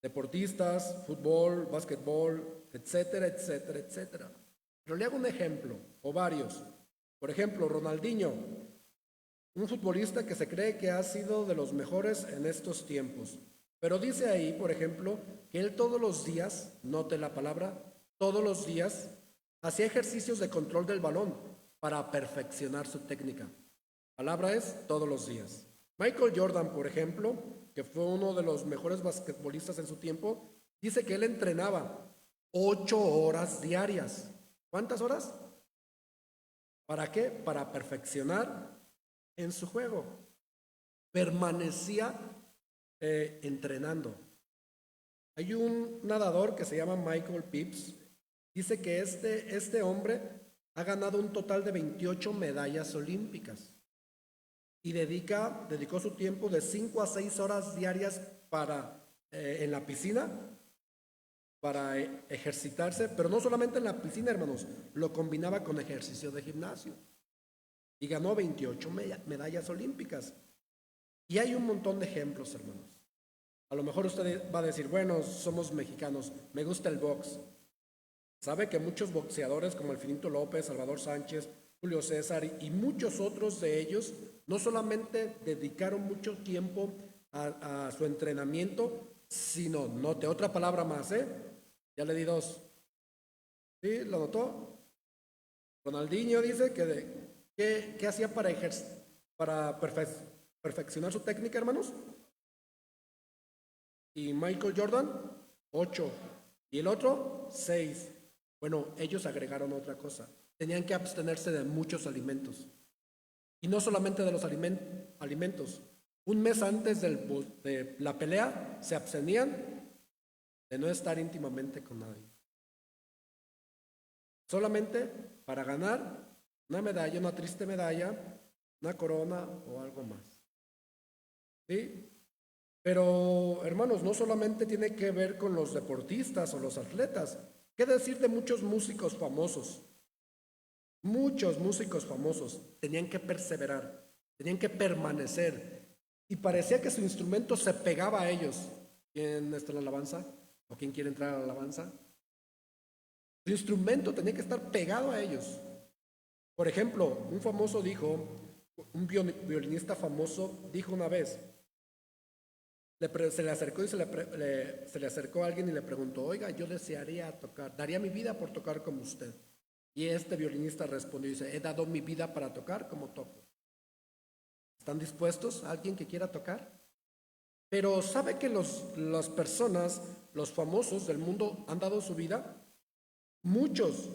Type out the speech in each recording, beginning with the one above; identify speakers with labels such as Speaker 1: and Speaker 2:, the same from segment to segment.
Speaker 1: deportistas, fútbol, básquetbol, etcétera, etcétera, etcétera. Pero le hago un ejemplo, o varios. Por ejemplo, Ronaldinho, un futbolista que se cree que ha sido de los mejores en estos tiempos. Pero dice ahí, por ejemplo, que él todos los días, note la palabra, todos los días, hacía ejercicios de control del balón para perfeccionar su técnica. Palabra es todos los días. Michael Jordan, por ejemplo, que fue uno de los mejores basquetbolistas en su tiempo, dice que él entrenaba 8 horas diarias. ¿Cuántas horas? ¿Para qué? Para perfeccionar en su juego. Permanecía entrenando. Hay un nadador que se llama Michael Phelps. Dice que este hombre ha ganado un total de 28 medallas olímpicas y dedicó su tiempo de 5 a 6 horas diarias en la piscina para ejercitarse, pero no solamente en la piscina, hermanos, lo combinaba con ejercicio de gimnasio y ganó 28 medallas olímpicas. Y hay un montón de ejemplos, hermanos. A lo mejor usted va a decir, bueno, somos mexicanos, me gusta el box. Sabe que muchos boxeadores como el Finito López, Salvador Sánchez, Julio César y muchos otros de ellos no solamente dedicaron mucho tiempo a su entrenamiento, sino, note otra palabra más, ya le di dos. ¿Sí? ¿Lo notó? Ronaldinho dice que hacía para perfeccionar su técnica, hermanos. Y Michael Jordan, 8. Y el otro, 6. Bueno, ellos agregaron otra cosa. Tenían que abstenerse de muchos alimentos. Y no solamente de los alimentos. Un mes antes de la pelea, se abstenían de no estar íntimamente con nadie. Solamente para ganar una medalla, una triste medalla, una corona o algo más. ¿Sí? Pero, hermanos, no solamente tiene que ver con los deportistas o los atletas. ¿Qué decir de muchos músicos famosos? Muchos músicos famosos tenían que perseverar, tenían que permanecer. Y parecía que su instrumento se pegaba a ellos. ¿Quién está en la alabanza? ¿O quién quiere entrar a la alabanza? Su instrumento tenía que estar pegado a ellos. Por ejemplo, un violinista famoso dijo una vez, se le acercó y se le acercó a alguien y le preguntó, oiga, yo desearía tocar, daría mi vida por tocar como usted. Y este violinista respondió y dice, he dado mi vida para tocar como toco. ¿Están dispuestos? ¿Alguien que quiera tocar? Pero ¿sabe que las personas, los famosos del mundo han dado su vida? Muchos.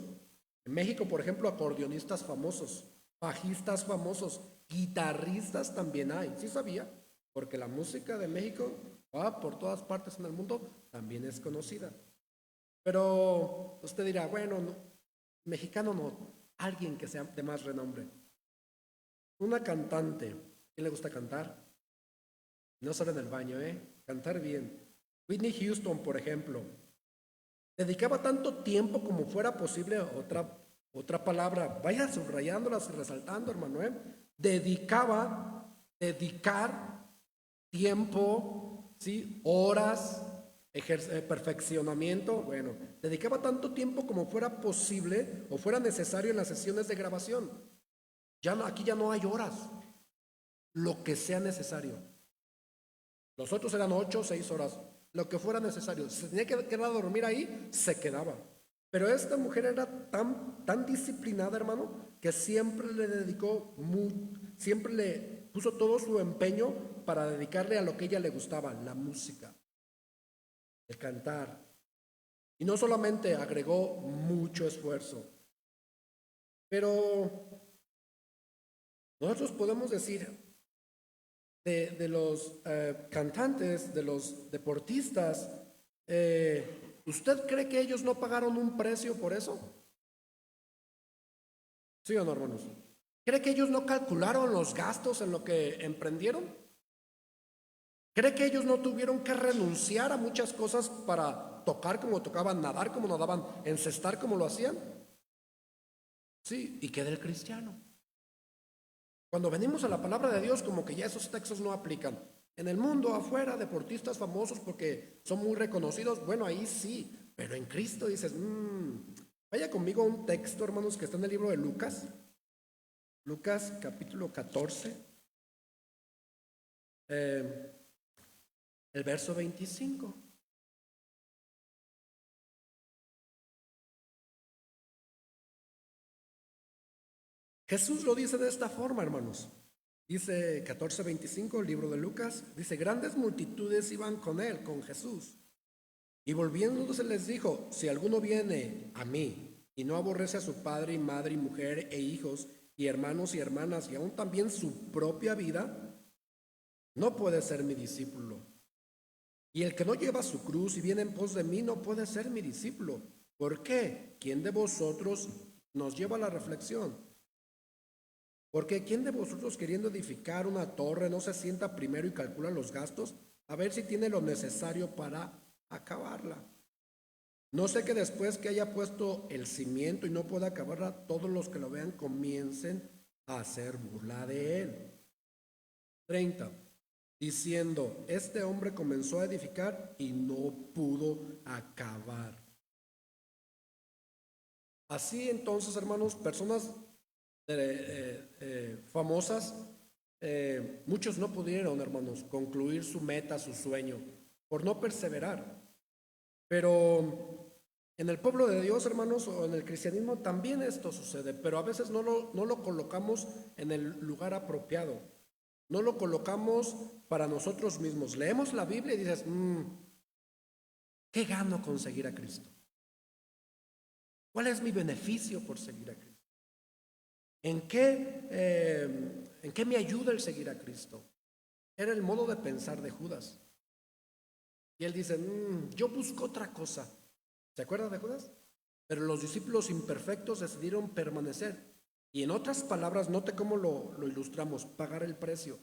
Speaker 1: En México, por ejemplo, acordeonistas famosos, bajistas famosos, guitarristas también hay. ¿Sí sabía? Porque la música de México va por todas partes en el mundo, también es conocida. Pero usted dirá, bueno, no, mexicano no, alguien que sea de más renombre. Una cantante, ¿quién le gusta cantar? No solo en el baño, cantar bien. Whitney Houston, por ejemplo, dedicaba tanto tiempo como fuera posible, otra palabra, vaya subrayándolas y resaltando, hermano, dedicar tiempo, ¿sí? Horas, perfeccionamiento, bueno, dedicaba tanto tiempo como fuera posible o fuera necesario en las sesiones de grabación. Aquí ya no hay horas, lo que sea necesario. Los otros eran 8 o 6 horas, lo que fuera necesario. Si se tenía que quedar a dormir ahí, se quedaba. Pero esta mujer era tan disciplinada, hermano, que siempre siempre le puso todo su empeño para dedicarle a lo que a ella le gustaba, la música, el cantar. Y no solamente agregó mucho esfuerzo, pero nosotros podemos decir de los cantantes, de los deportistas, ¿usted cree que ellos no pagaron un precio por eso? ¿Sí o no, hermanos? ¿Cree que ellos no calcularon los gastos en lo que emprendieron? ¿Cree que ellos no tuvieron que renunciar a muchas cosas para tocar como tocaban, nadar como nadaban, encestar como lo hacían? Sí, ¿y qué del cristiano? Cuando venimos a la palabra de Dios, como que ya esos textos no aplican. En el mundo afuera, deportistas famosos porque son muy reconocidos, bueno, ahí sí, pero en Cristo dices, vaya conmigo a un texto, hermanos, que está en el libro de Lucas, Lucas capítulo 14, eh, el verso 25. Jesús lo dice de esta forma, hermanos. Dice 14:25, el libro de Lucas, dice, grandes multitudes iban con él, con Jesús. Y volviéndose les dijo, si alguno viene a mí y no aborrece a su padre y madre y mujer e hijos y hermanos y hermanas y aún también su propia vida, no puede ser mi discípulo. Y el que no lleva su cruz y viene en pos de mí no puede ser mi discípulo. ¿Por qué? ¿Quién de vosotros nos lleva a la reflexión? Porque ¿quién de vosotros queriendo edificar una torre no se sienta primero y calcula los gastos a ver si tiene lo necesario para acabarla? No sé que después que haya puesto el cimiento y no pueda acabarla, todos los que lo vean comiencen a hacer burla de él. 30. Diciendo, este hombre comenzó a edificar y no pudo acabar. Así entonces, hermanos, personas famosas, muchos no pudieron, hermanos, concluir su meta, su sueño, por no perseverar. Pero en el pueblo de Dios, hermanos, o en el cristianismo también esto sucede, pero a veces no lo colocamos en el lugar apropiado. No lo colocamos para nosotros mismos. Leemos la Biblia y dices, ¿qué gano con seguir a Cristo? ¿Cuál es mi beneficio por seguir a Cristo? ¿En qué me ayuda el seguir a Cristo? Era el modo de pensar de Judas. Y él dice, yo busco otra cosa. ¿Se acuerda de Judas? Pero los discípulos imperfectos decidieron permanecer. Y en otras palabras, note cómo lo ilustramos, pagar el precio.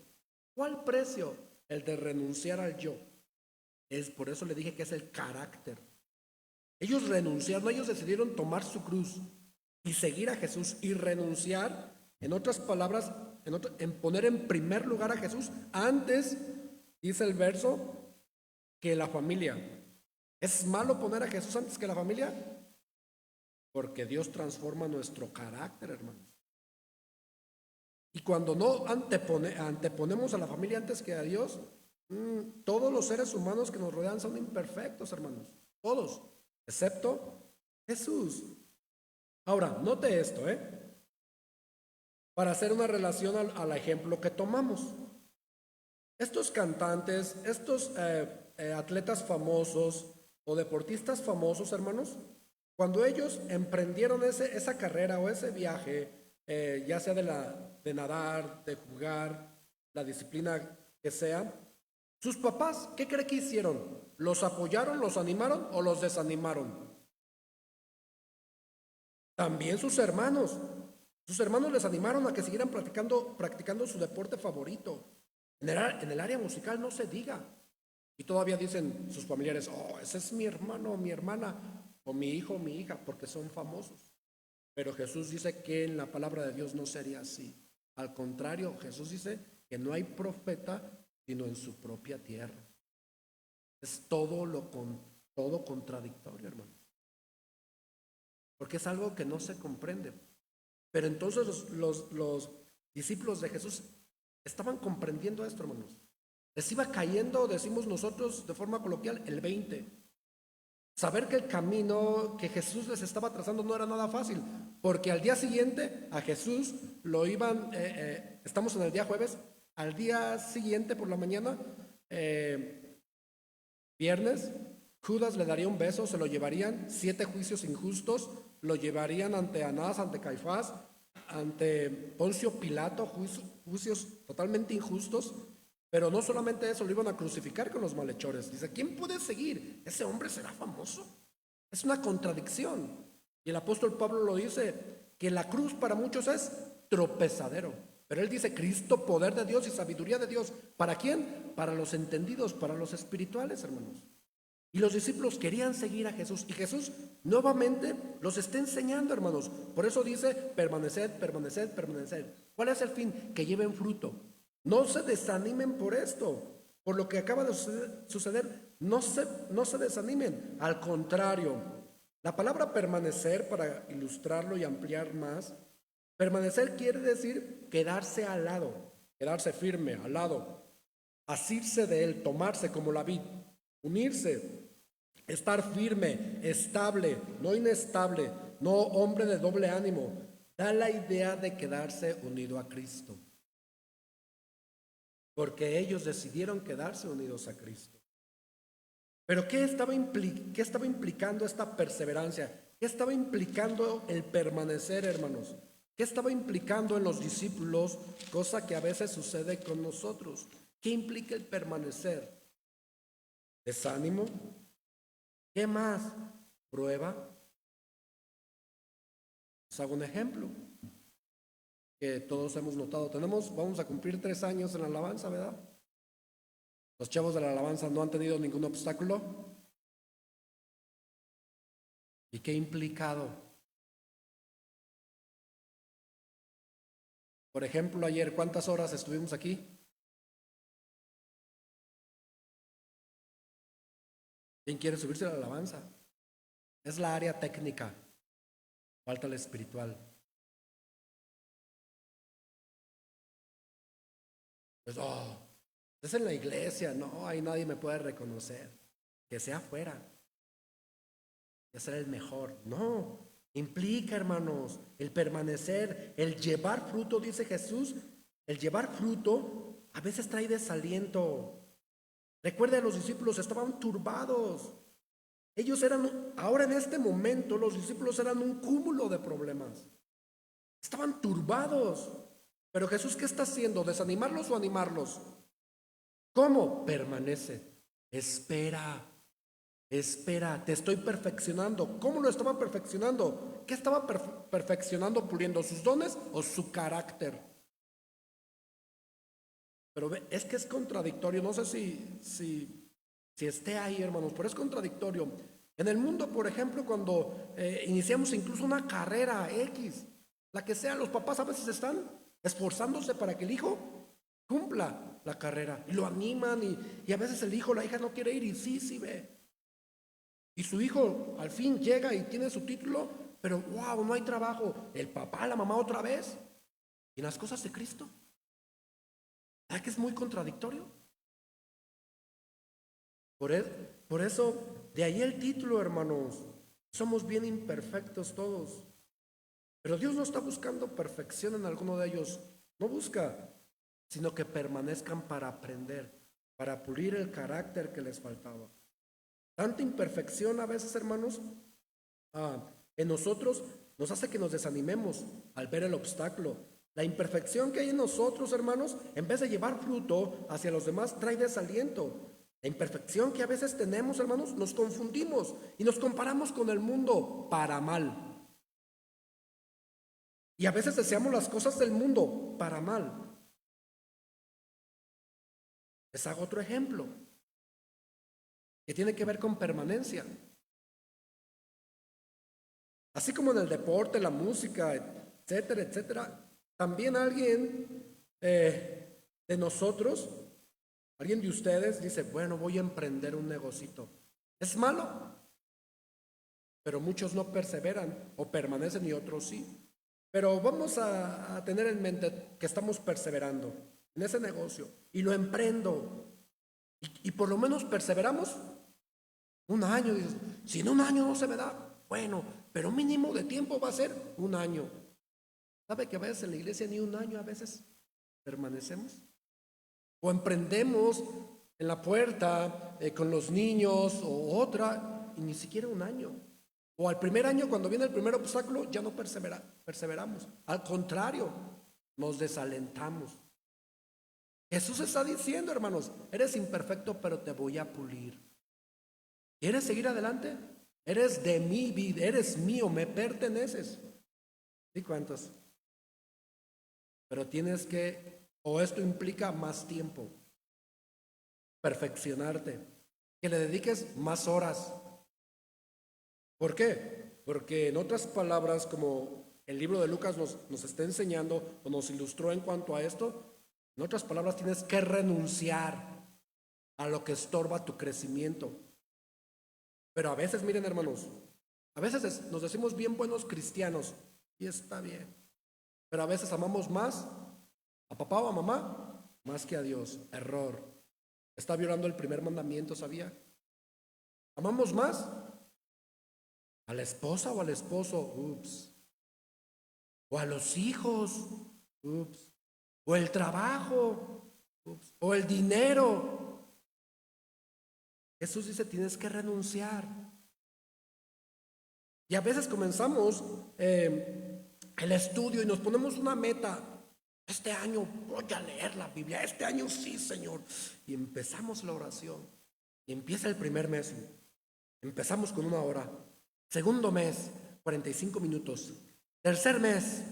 Speaker 1: ¿Cuál precio? El de renunciar al yo. Es por eso le dije que es el carácter. Ellos renunciaron, ellos decidieron tomar su cruz y seguir a Jesús y renunciar, en otras palabras, en poner en primer lugar a Jesús antes, dice el verso, que la familia. ¿Es malo poner a Jesús antes que la familia? Porque Dios transforma nuestro carácter, hermanos. Y cuando no anteponemos a la familia antes que a Dios, todos los seres humanos que nos rodean son imperfectos, hermanos. Todos, excepto Jesús. Ahora, note esto, para hacer una relación al ejemplo que tomamos. Estos cantantes, estos atletas famosos o deportistas famosos, hermanos, cuando ellos emprendieron esa carrera o ese viaje, ya sea de nadar, de jugar, la disciplina que sea, sus papás, ¿qué cree que hicieron? ¿Los apoyaron, los animaron o los desanimaron? También sus hermanos. Sus hermanos les animaron a que siguieran practicando su deporte favorito. En el área musical no se diga. Y todavía dicen sus familiares, oh, ese es mi hermano o mi hermana, o mi hijo o mi hija, porque son famosos. Pero Jesús dice que en la palabra de Dios no sería así. Al contrario, Jesús dice que no hay profeta sino en su propia tierra. Es todo contradictorio, hermano. Porque es algo que no se comprende. Pero entonces los discípulos de Jesús estaban comprendiendo esto, hermanos. Les iba cayendo, decimos nosotros de forma coloquial, el 20. Saber que el camino que Jesús les estaba trazando no era nada fácil, porque al día siguiente a Jesús lo iban, estamos en el día jueves, al día siguiente por la mañana, viernes, Judas le daría un beso, se lo llevarían, 7 juicios injustos, lo llevarían ante Anás, ante Caifás, ante Poncio Pilato, juicios totalmente injustos, pero no solamente eso, lo iban a crucificar con los malhechores. Dice, ¿quién puede seguir? ¿Ese hombre será famoso? Es una contradicción. Y el apóstol Pablo lo dice, que la cruz para muchos es tropezadero. Pero él dice, Cristo, poder de Dios y sabiduría de Dios. ¿Para quién? Para los entendidos, para los espirituales, hermanos. Y los discípulos querían seguir a Jesús. Y Jesús nuevamente los está enseñando, hermanos. Por eso dice, permaneced, permaneced, permaneced. ¿Cuál es el fin? Que lleven fruto. No se desanimen por esto. por lo que acaba de suceder, no se desanimen. Al contrario, la palabra permanecer, para ilustrarlo y ampliar más, permanecer quiere decir quedarse al lado, quedarse firme, al lado, asirse de él, tomarse como la vid, unirse, estar firme, estable, no inestable, no hombre de doble ánimo. Da la idea de quedarse unido a Cristo, porque ellos decidieron quedarse unidos a Cristo. Pero ¿qué estaba implicando esta perseverancia? ¿Qué estaba implicando el permanecer, hermanos? ¿Qué estaba implicando en los discípulos? Cosa que a veces sucede con nosotros. ¿Qué implica el permanecer? ¿Desánimo? ¿Qué más? ¿Prueba? Les hago un ejemplo que todos hemos notado. Vamos a cumplir 3 años en la alabanza, ¿verdad? Los chavos de la alabanza no han tenido ningún obstáculo. ¿Y qué ha implicado? Por ejemplo, ayer, ¿cuántas horas estuvimos aquí? ¿Quién quiere subirse a la alabanza? Es la área técnica, falta la espiritual. Pues, es en la iglesia, no, ahí nadie me puede reconocer. Que sea afuera, que ser el mejor. No, implica, hermanos, el permanecer, el llevar fruto, dice Jesús. El llevar fruto a veces trae desaliento. Recuerda, los discípulos estaban turbados. Ellos eran, ahora en este momento, los discípulos eran un cúmulo de problemas. Estaban turbados. Pero Jesús, ¿qué está haciendo? ¿Desanimarlos o animarlos? ¿Cómo? Permanece. Espera. Espera, te estoy perfeccionando. ¿Cómo lo estaban perfeccionando? ¿Qué estaba perfeccionando? ¿Puliendo sus dones o su carácter? Pero es que es contradictorio. No sé si esté ahí, hermanos, pero es contradictorio. En el mundo, por ejemplo, cuando iniciamos incluso una carrera X, la que sea, los papás a veces están esforzándose para que el hijo cumpla la carrera y lo animan y a veces el hijo, la hija no quiere ir y sí ve. Y su hijo al fin llega y tiene su título, pero wow, no hay trabajo. El papá, la mamá otra vez. ¿Y en las cosas de Cristo? ¿Verdad que es muy contradictorio? Por eso, de ahí el título, hermanos. Somos bien imperfectos todos. Pero Dios no está buscando perfección en alguno de ellos. No busca, sino que permanezcan para aprender, para pulir el carácter que les faltaba. Tanta imperfección a veces, hermanos, en nosotros nos hace que nos desanimemos al ver el obstáculo. La imperfección que hay en nosotros, hermanos, en vez de llevar fruto hacia los demás, trae desaliento. La imperfección que a veces tenemos, hermanos, nos confundimos y nos comparamos con el mundo para mal. Y a veces deseamos las cosas del mundo para mal. Les hago otro ejemplo que tiene que ver con permanencia. Así como en el deporte, la música, etcétera, etcétera, también alguien de nosotros, alguien de ustedes dice, bueno, voy a emprender un negocito. ¿Es malo? Pero muchos no perseveran o permanecen y otros sí. Pero vamos a tener en mente que estamos perseverando en ese negocio y lo emprendo y por lo menos perseveramos un año. Dices, si en un año no se me da, bueno, pero mínimo de tiempo va a ser un año. ¿Sabe que a veces en la iglesia ni un año a veces permanecemos? O emprendemos en la puerta con los niños o otra y ni siquiera un año. O al primer año cuando viene el primer obstáculo ya no perseveramos. Al contrario, nos desalentamos. Jesús está diciendo, hermanos, eres imperfecto pero te voy a pulir. ¿Quieres seguir adelante? Eres de mi vida, eres mío, me perteneces. ¿Sí cuántos? Pero tienes que, o esto implica más tiempo, perfeccionarte, que le dediques más horas. ¿Por qué? Porque en otras palabras, como el libro de Lucas nos está enseñando o nos ilustró en cuanto a esto, en otras palabras tienes que renunciar. a lo que estorba tu crecimiento. Pero a veces, miren hermanos, a veces nos decimos bien buenos cristianos y está bien. Pero a veces amamos más a papá o a mamá más que a Dios. Error. Está violando el primer mandamiento, ¿sabía? Amamos más a la esposa o al esposo, ups. O a los hijos, ups. O el trabajo, ups. O el dinero. Jesús dice, tienes que renunciar. Y a veces comenzamos el estudio y nos ponemos una meta. Este año voy a leer la Biblia, este año sí, Señor. Y empezamos la oración. Y empieza el primer mes. Empezamos con 1 hora. Segundo mes, 45 minutos. Tercer mes,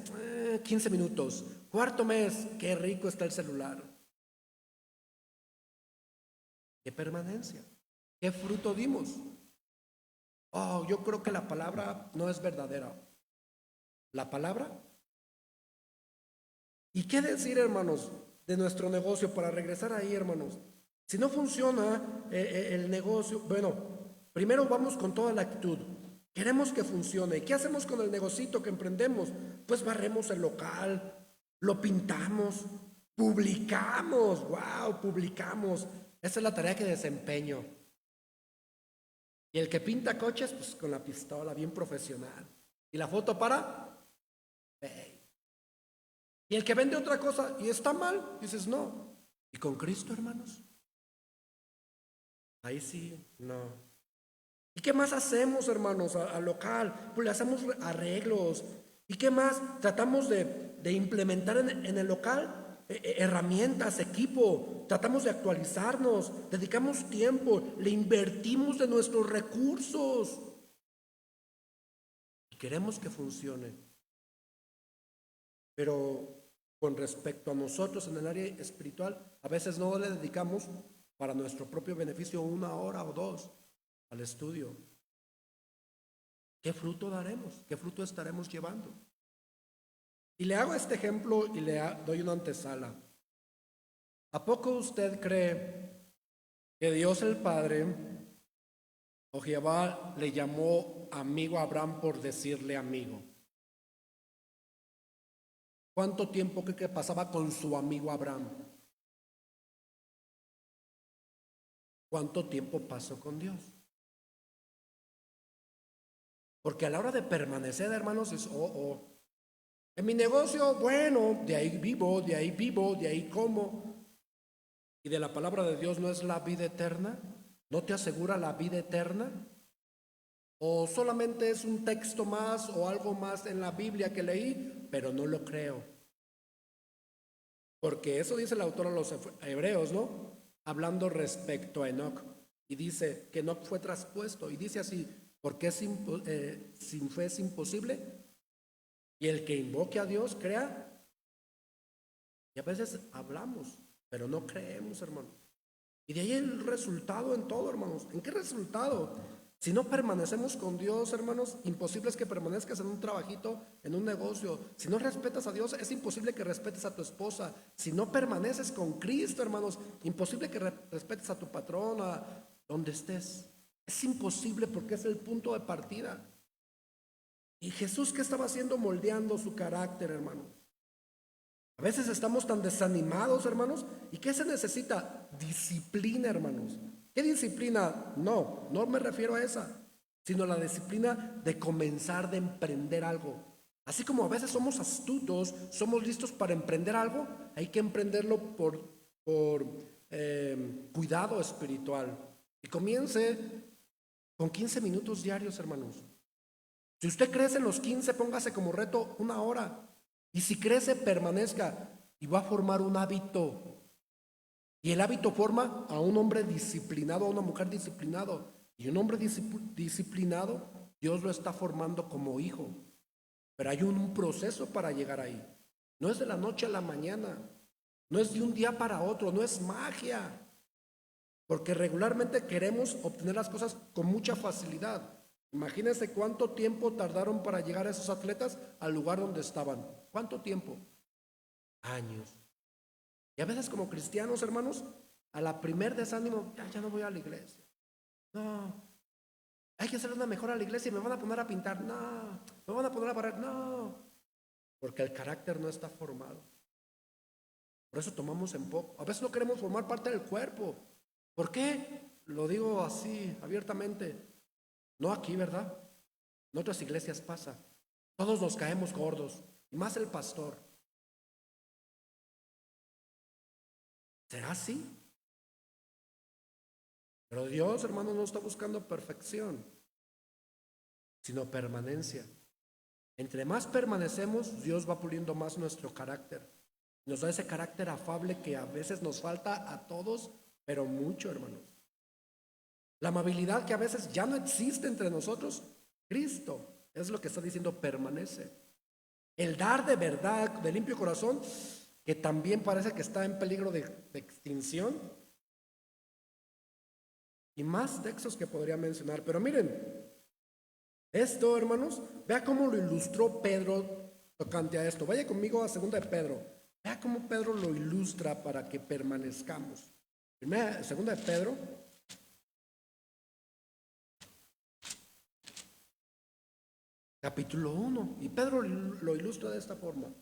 Speaker 1: 15 minutos. Cuarto mes, qué rico está el celular. ¿Qué permanencia? ¿Qué fruto dimos? Oh, yo creo que la palabra no es verdadera. ¿La palabra? ¿Y qué decir, hermanos, de nuestro negocio? Para regresar ahí, hermanos. Si no funciona el negocio, bueno, primero vamos con toda la actitud. Queremos que funcione. ¿Qué hacemos con el negocito que emprendemos? Pues barremos el local, lo pintamos, publicamos. ¡Wow! Publicamos. Esa es la tarea que desempeño. Y el que pinta coches, pues con la pistola, bien profesional. ¿Y la foto para? Hey. Y el que vende otra cosa y está mal, dices no. ¿Y con Cristo, hermanos? Ahí sí, no. ¿Y qué más hacemos, hermanos, al local? Pues le hacemos arreglos. ¿Y qué más? Tratamos de implementar en el local herramientas, equipo. Tratamos de actualizarnos, dedicamos tiempo, le invertimos de nuestros recursos. Y queremos que funcione. Pero con respecto a nosotros en el área espiritual, a veces no le dedicamos para nuestro propio beneficio 1 hora o 2 al estudio. ¿Qué fruto daremos? ¿Qué fruto estaremos llevando? Y le hago este ejemplo y le doy una antesala. ¿A poco usted cree que Dios el Padre o Jehová le llamó amigo a Abraham por decirle amigo? ¿Cuánto tiempo cree que pasaba con su amigo Abraham? ¿Cuánto tiempo pasó con Dios? Porque a la hora de permanecer, hermanos, es en mi negocio, bueno, de ahí vivo, de ahí vivo, de ahí como. ¿Y de la palabra de Dios no es la vida eterna? ¿No te asegura la vida eterna? ¿O solamente es un texto más o algo más en la Biblia que leí, pero no lo creo? Porque eso dice el autor a los hebreos, ¿no? Hablando respecto a Enoc. Y dice que Enoc fue traspuesto. Y dice así, porque sin fe es imposible. Y el que invoque a Dios, crea. Y a veces hablamos, pero no creemos, hermanos. Y de ahí el resultado en todo, hermanos. ¿En qué resultado? Si no permanecemos con Dios, hermanos, imposible es que permanezcas en un trabajito, en un negocio. Si no respetas a Dios, es imposible que respetes a tu esposa. Si no permaneces con Cristo, hermanos, imposible que respetes a tu patrona, donde estés. Es imposible porque es el punto de partida. ¿Y Jesús qué estaba haciendo? Moldeando su carácter, hermanos. A veces estamos tan desanimados, hermanos. ¿Y qué se necesita? Disciplina, hermanos. ¿Qué disciplina? No me refiero a esa, sino la disciplina de comenzar, de emprender algo. Así como a veces somos astutos, somos listos para emprender algo, hay que emprenderlo por cuidado espiritual. Y comience con 15 minutos diarios, hermanos. Si usted crece en los 15, póngase como reto 1 hora. Y si crece, permanezca y va a formar un hábito. Y el hábito forma a un hombre disciplinado, a una mujer disciplinado. Y un hombre disciplinado, Dios lo está formando como hijo. Pero hay un proceso para llegar ahí. No es de la noche a la mañana. No es de un día para otro. No es magia. Porque regularmente queremos obtener las cosas con mucha facilidad. Imagínense cuánto tiempo tardaron para llegar a esos atletas al lugar donde estaban. ¿Cuánto tiempo? Años. Y a veces como cristianos, hermanos, a la primer desánimo, ya no voy a la iglesia. No, hay que hacer una mejor a la iglesia y me van a poner a pintar. No, me van a poner a barrer. No, porque el carácter no está formado. Por eso tomamos en poco. A veces no queremos formar parte del cuerpo. ¿Por qué? Lo digo así, abiertamente. No aquí, ¿verdad? En otras iglesias pasa. Todos nos caemos gordos, y más el pastor. ¿Será así? Pero Dios, hermano, no está buscando perfección, sino permanencia. Entre más permanecemos, Dios va puliendo más nuestro carácter. Nos da ese carácter afable que a veces nos falta a todos, pero mucho, hermanos. La amabilidad que a veces ya no existe entre nosotros, Cristo, es lo que está diciendo, permanece. El dar de verdad, de limpio corazón, que también parece que está en peligro de extinción. Y más textos que podría mencionar. Pero miren, esto, hermanos, vea cómo lo ilustró Pedro tocante a esto. Vaya conmigo a 2 de Pedro. Vea cómo Pedro lo ilustra para que permanezcamos. 2 de Pedro, capítulo 1. Y Pedro lo ilustra de esta forma.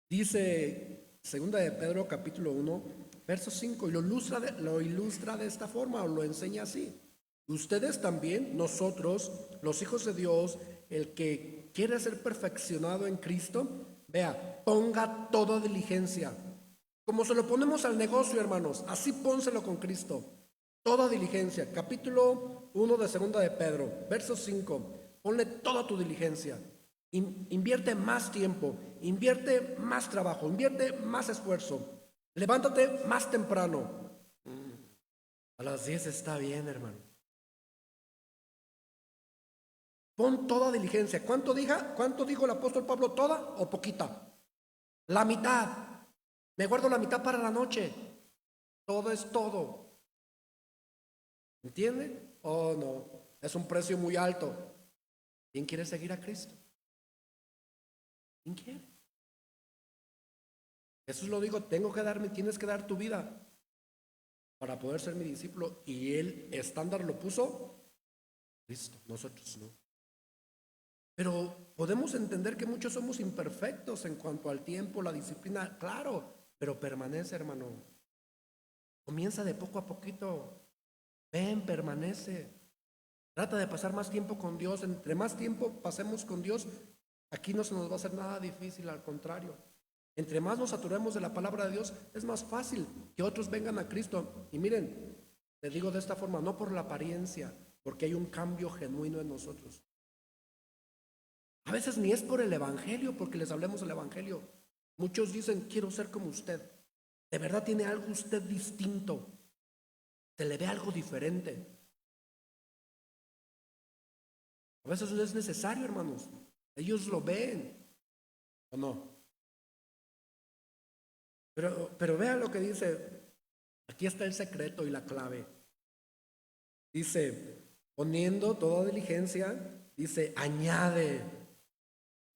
Speaker 1: Dice 2 de Pedro, capítulo 1, verso 5, y lo ilustra de esta forma, o lo enseña así. Ustedes también, nosotros, los hijos de Dios, el que quiere ser perfeccionado en Cristo, vea, ponga toda diligencia. Como se lo ponemos al negocio, hermanos, así pónselo con Cristo. Toda diligencia. Capítulo 1 de 2 de Pedro, verso 5. Ponle toda tu diligencia. Invierte más tiempo, invierte más trabajo, invierte más esfuerzo. Levántate más temprano. A las 10 está bien, hermano. Pon toda diligencia. ¿Cuánto dijo el apóstol Pablo? ¿Toda o poquita? La mitad. Me guardo la mitad para la noche. Todo es todo. ¿Entiende? Oh, no. Es un precio muy alto. ¿Quién quiere seguir a Cristo? ¿Quién quiere? Jesús lo dijo, tienes que dar tu vida para poder ser mi discípulo. Y el estándar lo puso Cristo, nosotros no. Pero podemos entender que muchos somos imperfectos en cuanto al tiempo, la disciplina, claro, pero permanece, hermano. Comienza de poco a poquito. Ven, permanece. Trata de pasar más tiempo con Dios. Entre más tiempo pasemos con Dios, aquí no se nos va a hacer nada difícil, al contrario. Entre más nos saturemos de la palabra de Dios, es más fácil que otros vengan a Cristo. Y miren, te digo de esta forma, no por la apariencia, porque hay un cambio genuino en nosotros. A veces ni es por el Evangelio, porque les hablemos del Evangelio. Muchos dicen, quiero ser como usted. De verdad tiene algo usted distinto. Se le ve algo diferente. A veces no es necesario, hermanos. Ellos lo ven, ¿o no? Pero vean lo que dice. Aquí está el secreto y la clave. Dice, poniendo toda diligencia, dice, añade.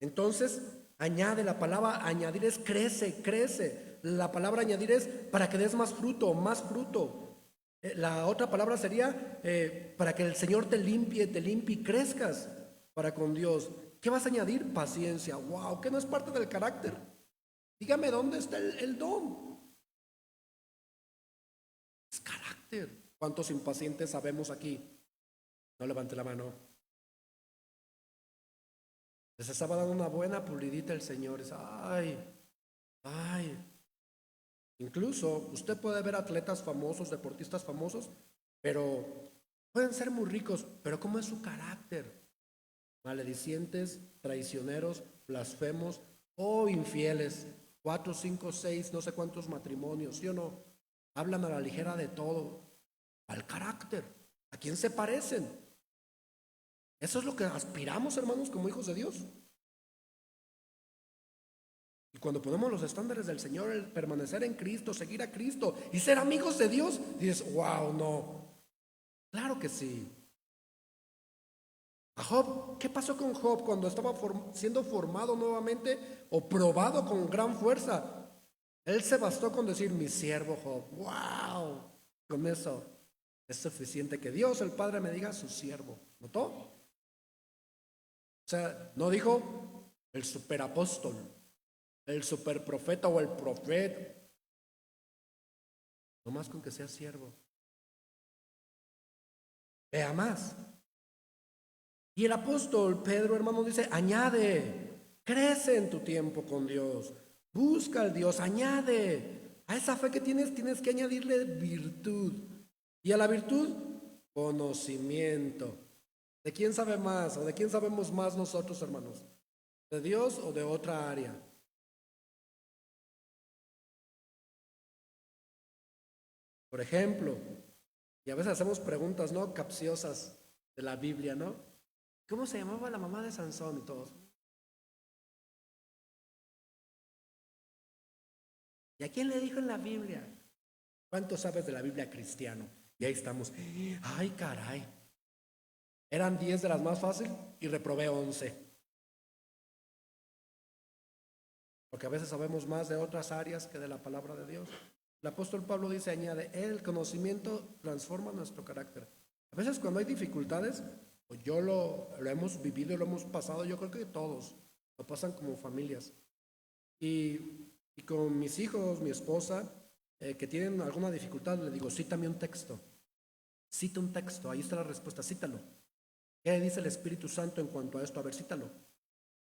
Speaker 1: Entonces, añade, la palabra añadir es crece, crece. La palabra añadir es para que des más fruto, más fruto. La otra palabra sería para que el Señor te limpie y crezcas para con Dios. ¿Qué vas a añadir? Paciencia. Wow, que no es parte del carácter. Dígame dónde está el don. Es carácter. ¿Cuántos impacientes sabemos aquí? No levante la mano. Les estaba dando una buena pulidita el Señor. Ay, ay. Incluso usted puede ver atletas famosos, deportistas famosos, pero pueden ser muy ricos, pero ¿cómo es su carácter? Maledicientes, traicioneros, blasfemos o infieles. 4, 5, 6, no sé cuántos matrimonios, ¿sí o no? Hablan a la ligera de todo. Al carácter. ¿A quién se parecen? Eso es lo que aspiramos, hermanos, como hijos de Dios. Y cuando ponemos los estándares del Señor, el permanecer en Cristo, seguir a Cristo y ser amigos de Dios, dices, wow, no. Claro que sí. A Job, ¿qué pasó con Job cuando estaba siendo formado nuevamente o probado con gran fuerza? Él se bastó con decir mi siervo Job. ¡Wow! Con eso es suficiente que Dios el Padre me diga su siervo. ¿Notó? O sea, no dijo el superapóstol, el superprofeta o el profeta. Nomás con que sea siervo. Vea más. Y el apóstol Pedro, hermano, dice, añade, crece en tu tiempo con Dios, busca al Dios, añade. A esa fe que tienes que añadirle virtud. Y a la virtud, conocimiento. ¿De quién sabe más o de quién sabemos más nosotros, hermanos? ¿De Dios o de otra área? Por ejemplo, y a veces hacemos preguntas, ¿no? Capciosas de la Biblia, ¿no? ¿Cómo se llamaba la mamá de Sansón y todos? ¿Y a quién le dijo en la Biblia? ¿Cuánto sabes de la Biblia cristiano? Y ahí estamos. Ay, caray. Eran 10 de las más fáciles y reprobé 11. Porque a veces sabemos más de otras áreas que de la palabra de Dios. El apóstol Pablo dice, añade, el conocimiento transforma nuestro carácter. A veces cuando hay dificultades, pues yo lo hemos vivido, lo hemos pasado, yo creo que todos lo pasan como familias. Y con mis hijos, mi esposa, que tienen alguna dificultad, le digo, cítame un texto. Cita un texto, ahí está la respuesta, cítalo. ¿Qué dice el Espíritu Santo en cuanto a esto? A ver, cítalo,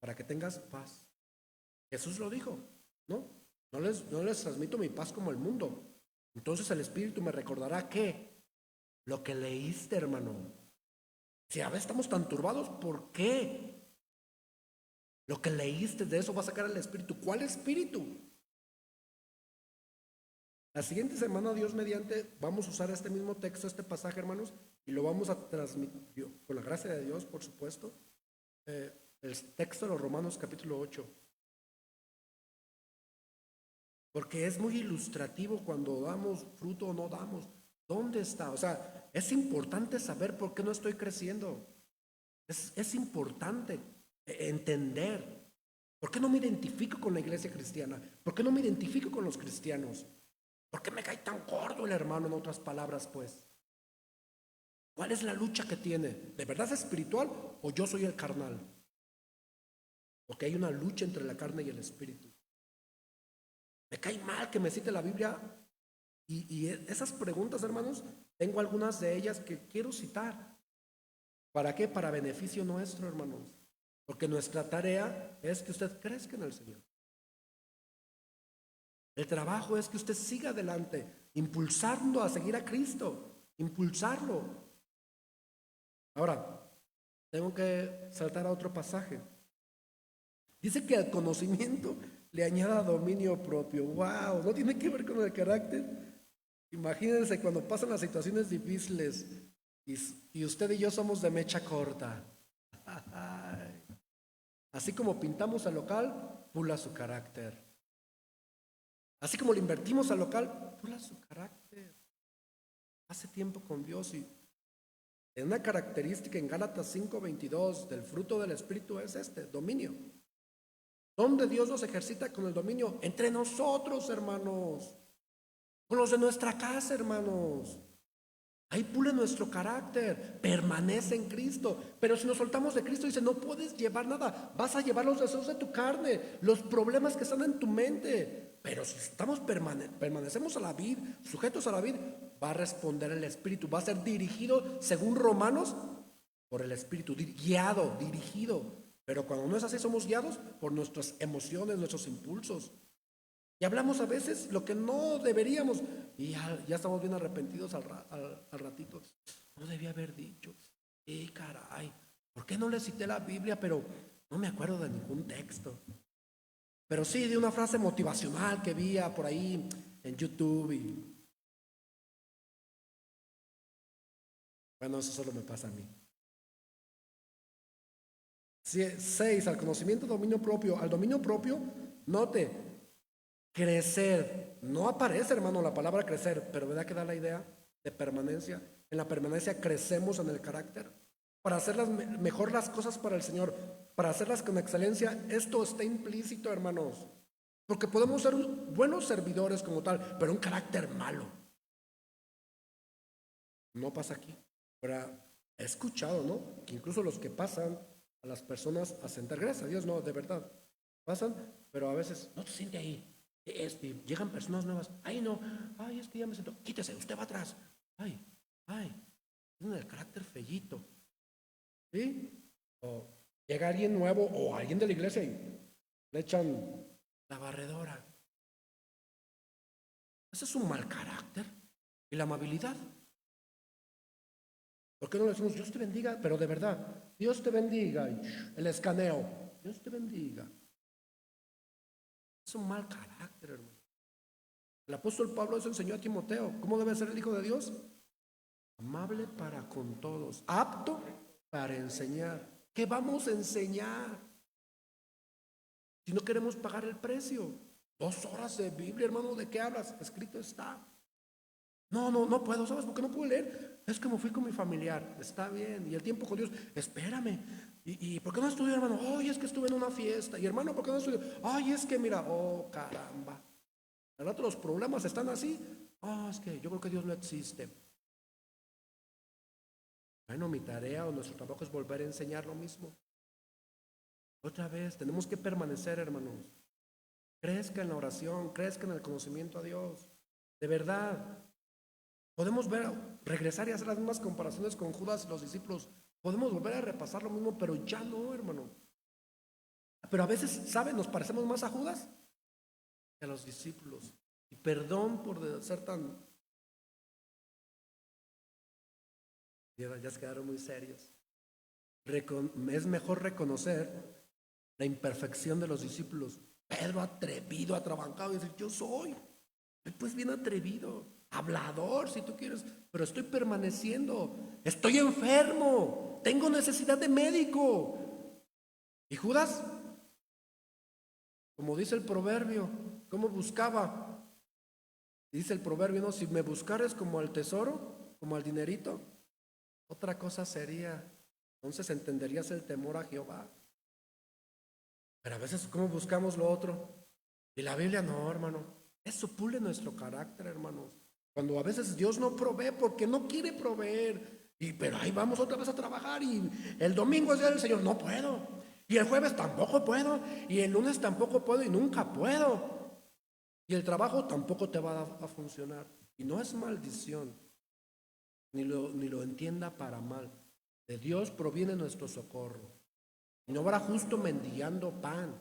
Speaker 1: para que tengas paz. Jesús lo dijo, ¿no? No les transmito mi paz como el mundo. Entonces el Espíritu me recordará que lo que leíste, hermano. Si a veces estamos tan turbados, ¿por qué? Lo que leíste, de eso va a sacar el Espíritu. ¿Cuál Espíritu? La siguiente semana, Dios mediante, vamos a usar este mismo texto, este pasaje, hermanos, y lo vamos a transmitir, con la gracia de Dios, por supuesto, el texto de los Romanos capítulo 8. Porque es muy ilustrativo cuando damos fruto o no damos. ¿Dónde está? O sea, es importante saber por qué no estoy creciendo. Es importante entender. ¿Por qué no me identifico con la iglesia cristiana? ¿Por qué no me identifico con los cristianos? ¿Por qué me cae tan gordo el hermano, en otras palabras, pues? ¿Cuál es la lucha que tiene? ¿De verdad es espiritual o yo soy el carnal? Porque hay una lucha entre la carne y el espíritu. Me cae mal que me cite la Biblia y esas preguntas, hermanos, tengo algunas de ellas que quiero citar. ¿Para qué? Para beneficio nuestro, hermanos. Porque nuestra tarea es que usted crezca en el Señor. El trabajo es que usted siga adelante, impulsando a seguir a Cristo, impulsarlo. Ahora, tengo que saltar a otro pasaje. Dice que al conocimiento le añada dominio propio. ¡Wow! ¿No tiene que ver con el carácter? Imagínense cuando pasan las situaciones difíciles y usted y yo somos de mecha corta. Así como pintamos al local, pula su carácter. Así como le invertimos al local, pula su carácter. Hace tiempo con Dios y en una característica en Gálatas 5:22 del fruto del Espíritu es dominio. ¿Dónde Dios nos ejercita con el dominio? Entre nosotros, hermanos. Con los de nuestra casa, hermanos. Ahí pule nuestro carácter, permanece en Cristo. Pero si nos soltamos de Cristo, dice, no puedes llevar nada. Vas a llevar los deseos de tu carne, los problemas que están en tu mente. Pero si estamos permanecemos a la vid, sujetos a la vid, va a responder el Espíritu. Va a ser dirigido, según Romanos, por el Espíritu. Guiado, dirigido. Pero cuando no es así, somos guiados por nuestras emociones, nuestros impulsos. Y hablamos a veces lo que no deberíamos. Y ya estamos bien arrepentidos al ratito. No debía haber dicho. Caray, ¿por qué no le cité la Biblia? Pero no me acuerdo de ningún texto. Pero sí de una frase motivacional que vi por ahí en YouTube. Bueno, eso solo me pasa a mí. 6, al conocimiento, dominio propio. Al dominio propio, note, crecer. No aparece, hermano, la palabra crecer, pero ¿verdad que da la idea de permanencia? En la permanencia crecemos en el carácter. Para hacer mejor las cosas para el Señor, para hacerlas con excelencia, esto está implícito, hermanos. Porque podemos ser buenos servidores como tal, pero un carácter malo. No pasa aquí. Pero he escuchado, ¿no? Que incluso los que pasan a las personas a sentar, gracias a Dios, no, de verdad, pasan, pero a veces no te siente ahí. Llegan personas nuevas, ay no, ay es que ya me siento, quítese, usted va atrás, ay, tienen el carácter fellito, ¿sí? O llega alguien nuevo o alguien de la iglesia y le echan la barredora. Ese es un mal carácter. Y la amabilidad. ¿Por qué no le decimos Dios te bendiga? Pero de verdad, Dios te bendiga. El escaneo, Dios te bendiga. Es un mal carácter, hermano. El apóstol Pablo eso enseñó a Timoteo. ¿Cómo debe ser el hijo de Dios? Amable para con todos, apto para enseñar. ¿Qué vamos a enseñar? Si no queremos pagar el precio. 2 horas de Biblia, hermano, ¿de qué hablas? Escrito está. No puedo, ¿sabes por qué no puedo leer? Es que me fui con mi familiar, está bien, y el tiempo con Dios, espérame. ¿Y por qué no estudié, hermano? Ay, es que estuve en una fiesta. Y hermano, ¿por qué no estudié? Ay, es que mira, oh, caramba. Al rato los problemas están así. Es que yo creo que Dios no existe. Bueno, mi tarea o nuestro trabajo es volver a enseñar lo mismo. Otra vez, tenemos que permanecer, hermanos. Crezca en la oración, crezca en el conocimiento a Dios. De verdad. Podemos regresar y hacer las mismas comparaciones con Judas y los discípulos. Podemos volver a repasar lo mismo, pero ya no, hermano. Pero a veces, ¿saben? Nos parecemos más a Judas que a los discípulos. Y perdón por ser tan... Ya se quedaron muy serios. Es mejor reconocer la imperfección de los discípulos. Pedro atrevido, atrabancado, y decir, yo soy pues bien atrevido, hablador si tú quieres, pero estoy permaneciendo, estoy enfermo, tengo necesidad de médico. Y Judas, como dice el proverbio, ¿cómo buscaba? Dice el proverbio, no, si me buscares como al tesoro, como al dinerito, otra cosa sería, entonces entenderías el temor a Jehová. Pero a veces, ¿cómo buscamos lo otro? Y la Biblia no, hermano. Eso pule nuestro carácter, hermanos. Cuando a veces Dios no provee porque no quiere proveer. Pero ahí vamos otra vez a trabajar y el domingo es día del Señor, no puedo. Y el jueves tampoco puedo. Y el lunes tampoco puedo y nunca puedo. Y el trabajo tampoco te va a funcionar. Y no es maldición. Ni lo entienda para mal. De Dios proviene nuestro socorro. Y no habrá justo mendigando pan.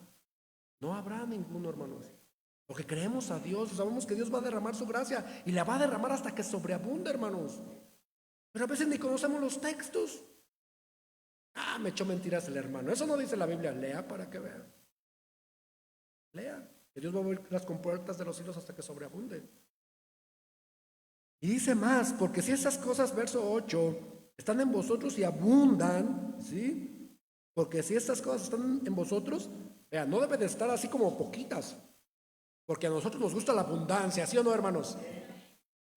Speaker 1: No habrá ninguno, hermanos. Porque creemos a Dios, sabemos que Dios va a derramar su gracia y la va a derramar hasta que sobreabunde, hermanos. Pero a veces ni conocemos los textos. Me echó mentiras el hermano. Eso no dice la Biblia. Lea para que vea. Lea. Que Dios va a abrir las compuertas de los cielos hasta que sobreabunde. Y dice más, porque si esas cosas, verso 8, están en vosotros y abundan, ¿sí? Porque si estas cosas están en vosotros, vea, no debe de estar así como poquitas. Porque a nosotros nos gusta la abundancia, ¿sí o no, hermanos?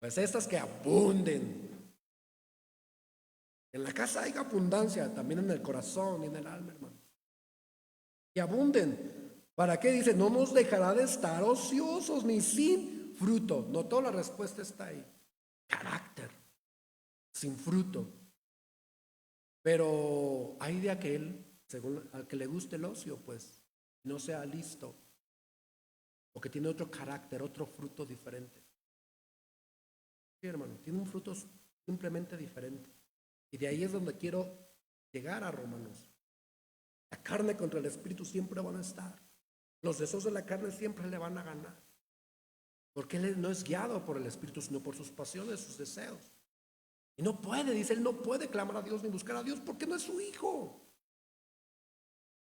Speaker 1: Pues estas que abunden. En la casa hay abundancia, también en el corazón y en el alma, hermanos. Que abunden. ¿Para qué? Dice, no nos dejará de estar ociosos ni sin fruto. No, toda la respuesta está ahí. Carácter, sin fruto. Pero hay de aquel, según al que le guste el ocio, pues, no sea listo. O que tiene otro carácter, otro fruto diferente. Sí, hermano, tiene un fruto simplemente diferente. Y de ahí es donde quiero llegar a Romanos. La carne contra el espíritu siempre van a estar. Los deseos de la carne siempre le van a ganar. Porque él no es guiado por el espíritu, sino por sus pasiones, sus deseos. Y no puede, dice, él no puede clamar a Dios ni buscar a Dios porque no es su hijo.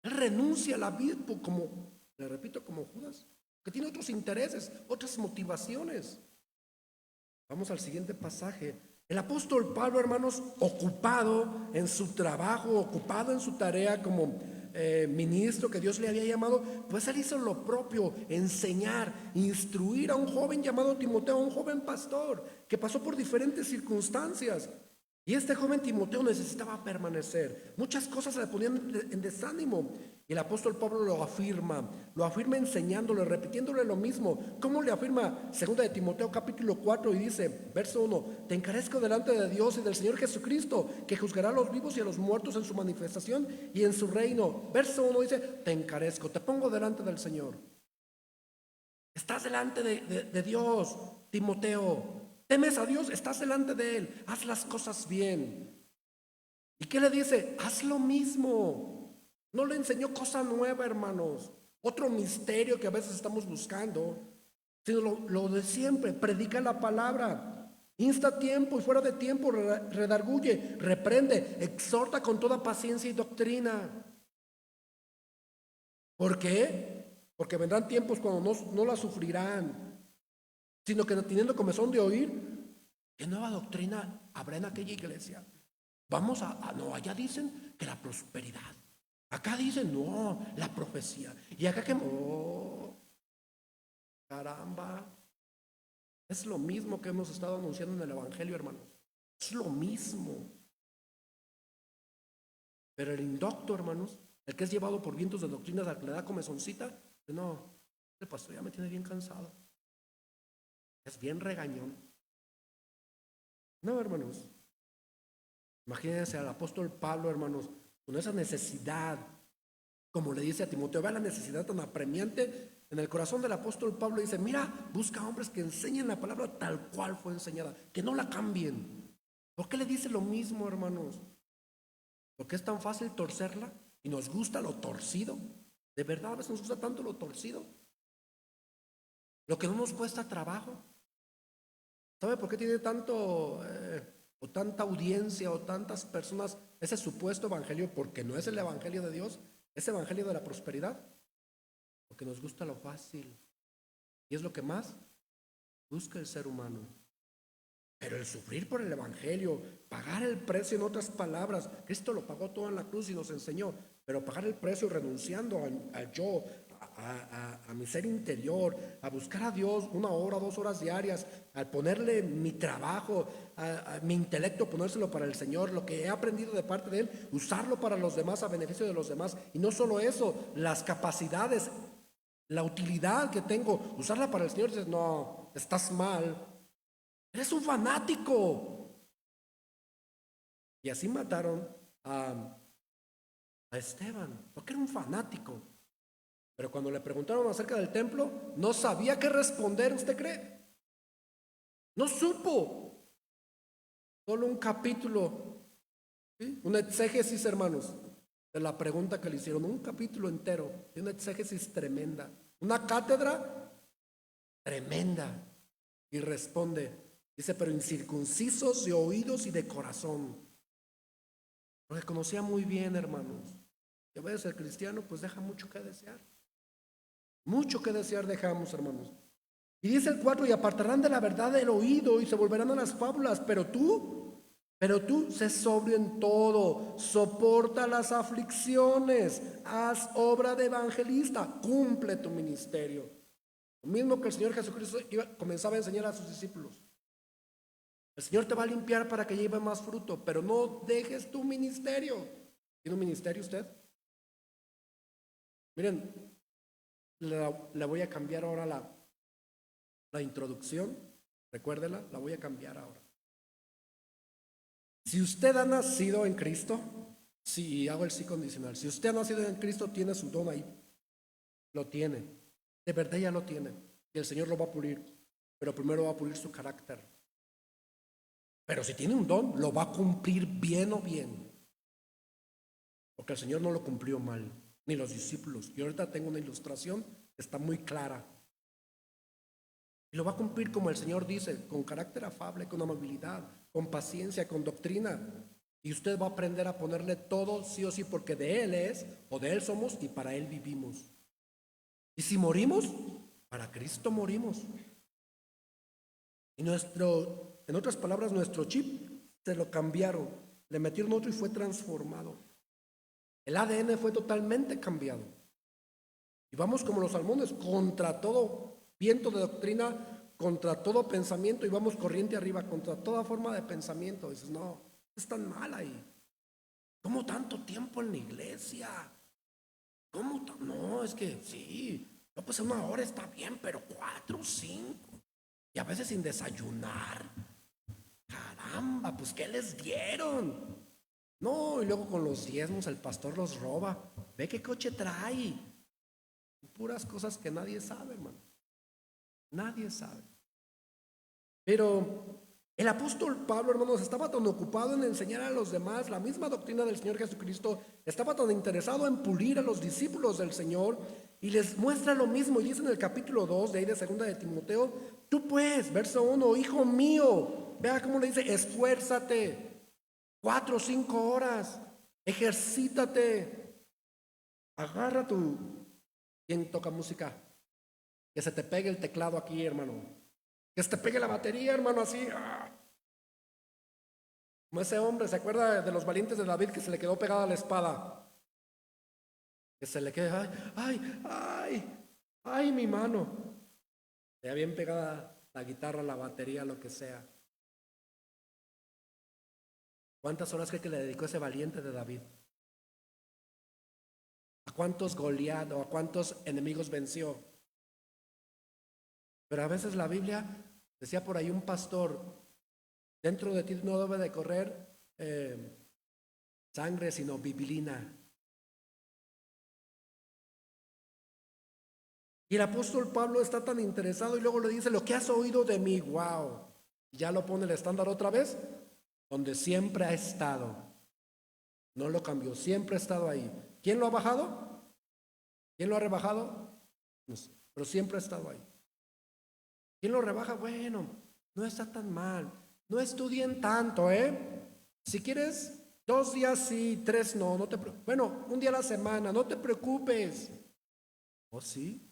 Speaker 1: Él renuncia a la vida como, le repito, como Judas, que tiene otros intereses, otras motivaciones. Vamos al siguiente pasaje. El apóstol Pablo, hermanos, ocupado en su trabajo, ocupado en su tarea como ministro que Dios le había llamado, pues él hizo lo propio, enseñar, instruir a un joven llamado Timoteo, a un joven pastor, que pasó por diferentes circunstancias. Y este joven Timoteo necesitaba permanecer. Muchas cosas se le ponían en desánimo. Y el apóstol Pablo lo afirma enseñándole, repitiéndole lo mismo. ¿Cómo le afirma? Segunda de Timoteo capítulo 4 y dice, verso 1, te encarezco delante de Dios y del Señor Jesucristo, que juzgará a los vivos y a los muertos en su manifestación y en su reino. Verso 1 dice, te encarezco, te pongo delante del Señor. Estás delante de Dios, Timoteo. ¿Temes a Dios? Estás delante de Él. Haz las cosas bien. ¿Y qué le dice? Haz lo mismo. No le enseñó cosa nueva, hermanos. Otro misterio que a veces estamos buscando, sino lo de siempre. Predica la palabra. Insta a tiempo y fuera de tiempo. Redarguye, reprende, exhorta con toda paciencia y doctrina. ¿Por qué? Porque vendrán tiempos cuando no la sufrirán, sino que teniendo comezón de oír, ¿qué nueva doctrina habrá en aquella iglesia? No, allá dicen que la prosperidad, acá dicen, no, la profecía, y acá que, oh, caramba, es lo mismo que hemos estado anunciando en el Evangelio, hermanos, es lo mismo, pero el indocto, hermanos, el que es llevado por vientos de doctrinas al que le da comezoncita, no, el pastor ya me tiene bien cansado. Es bien regañón. No, hermanos. Imagínense al apóstol Pablo, hermanos, con esa necesidad, como le dice a Timoteo, vea la necesidad tan apremiante en el corazón del apóstol Pablo. Dice, mira, busca hombres que enseñen la palabra tal cual fue enseñada, que no la cambien. ¿Por qué le dice lo mismo, hermanos? Porque es tan fácil torcerla y nos gusta lo torcido. De verdad, a veces nos gusta tanto lo torcido. Lo que no nos cuesta trabajo. ¿Sabe por qué tiene tanto o tanta audiencia o tantas personas ese supuesto evangelio? Porque no es el evangelio de Dios, es evangelio de la prosperidad. Porque nos gusta lo fácil. Y es lo que más busca el ser humano. Pero el sufrir por el evangelio, pagar el precio, en otras palabras, Cristo lo pagó todo en la cruz y nos enseñó, pero pagar el precio renunciando al yo, a mi ser interior, a buscar a Dios 1 hora, 2 horas diarias, al ponerle mi trabajo, a mi intelecto, ponérselo para el Señor, lo que he aprendido de parte de Él, usarlo para los demás, a beneficio de los demás. Y no solo eso, las capacidades, la utilidad que tengo, usarla para el Señor. Dices, no, estás mal, eres un fanático. Y así mataron a Esteban, porque era un fanático. Pero cuando le preguntaron acerca del templo, no sabía qué responder, ¿usted cree? No supo. Solo un capítulo, ¿sí? Una exégesis, hermanos, de la pregunta que le hicieron. Un capítulo entero, de una exégesis tremenda. Una cátedra tremenda. Y responde, dice, pero incircuncisos de oídos y de corazón. Porque conocía muy bien, hermanos, que a veces el cristiano pues deja mucho que desear. Mucho que desear dejamos, hermanos. Y dice el 4, y apartarán de la verdad el oído y se volverán a las fábulas, pero tú, sé sobrio en todo, soporta las aflicciones, haz obra de evangelista, cumple tu ministerio. Lo mismo que el Señor Jesucristo comenzaba a enseñar a sus discípulos. El Señor te va a limpiar para que lleve más fruto, pero no dejes tu ministerio. ¿Tiene un ministerio usted? Miren, le voy a cambiar ahora la introducción. Recuérdela, la voy a cambiar ahora. Si usted ha nacido en Cristo, sí, hago el sí condicional. Si usted ha nacido en Cristo, tiene su don ahí. Lo tiene. De verdad ya lo tiene. Y el Señor lo va a pulir. Pero primero va a pulir su carácter. Pero si tiene un don, lo va a cumplir bien o bien. Porque el Señor no lo cumplió mal, ni los discípulos. Y ahorita tengo una ilustración que está muy clara. Y lo va a cumplir como el Señor dice, con carácter afable, con amabilidad, con paciencia, con doctrina. Y usted va a aprender a ponerle todo sí o sí, porque de Él es, o de Él somos, y para Él vivimos. Y si morimos, para Cristo morimos. Y en otras palabras, nuestro chip se lo cambiaron, le metieron otro y fue transformado. El ADN fue totalmente cambiado. Y vamos como los salmones, contra todo viento de doctrina, contra todo pensamiento, y vamos corriente arriba, contra toda forma de pensamiento. Dices, no, Están mal ahí. ¿Cómo tanto tiempo en la iglesia? No, es que sí, no, pues 1 hora está bien, pero 4, 5. Y a veces sin desayunar. Caramba, pues ¿qué les dieron? No, y luego con los diezmos el pastor los roba. Ve qué coche trae. Puras cosas que nadie sabe, hermano. Nadie sabe. Pero el apóstol Pablo, hermanos, estaba tan ocupado en enseñar a los demás la misma doctrina del Señor Jesucristo, estaba tan interesado en pulir a los discípulos del Señor y les muestra lo mismo. Y dice en el capítulo 2 de ahí de segunda de Timoteo, tú pues, verso 1, hijo mío, vea cómo le dice, esfuérzate 4 o 5 horas, ejercítate, agarra tu... ¿Quién toca música? Que se te pegue el teclado aquí, hermano. Que se te pegue la batería, hermano, así. Como ese hombre, ¿se acuerda de los valientes de David que se le quedó pegada la espada? Que se le queda, ay, mi mano. Le bien pegada la guitarra, la batería, lo que sea. ¿Cuántas horas cree que le dedicó ese valiente de David? ¿A cuántos Goliat o a cuántos enemigos venció? Pero a veces la Biblia, decía por ahí un pastor, dentro de ti no debe de correr sangre, sino bibilina. Y el apóstol Pablo está tan interesado y luego le dice, lo que has oído de mí, wow. Ya lo pone el estándar otra vez, donde siempre ha estado. No lo cambió, siempre ha estado ahí. ¿Quién lo ha bajado? ¿Quién lo ha rebajado? No sé, pero siempre ha estado ahí. ¿Quién lo rebaja? Bueno, no está tan mal. No estudien tanto, ¿eh? Si quieres, 2 días sí, 3 no, no te preocupes. Bueno, 1 día a la semana, no te preocupes. ¿Oh, sí?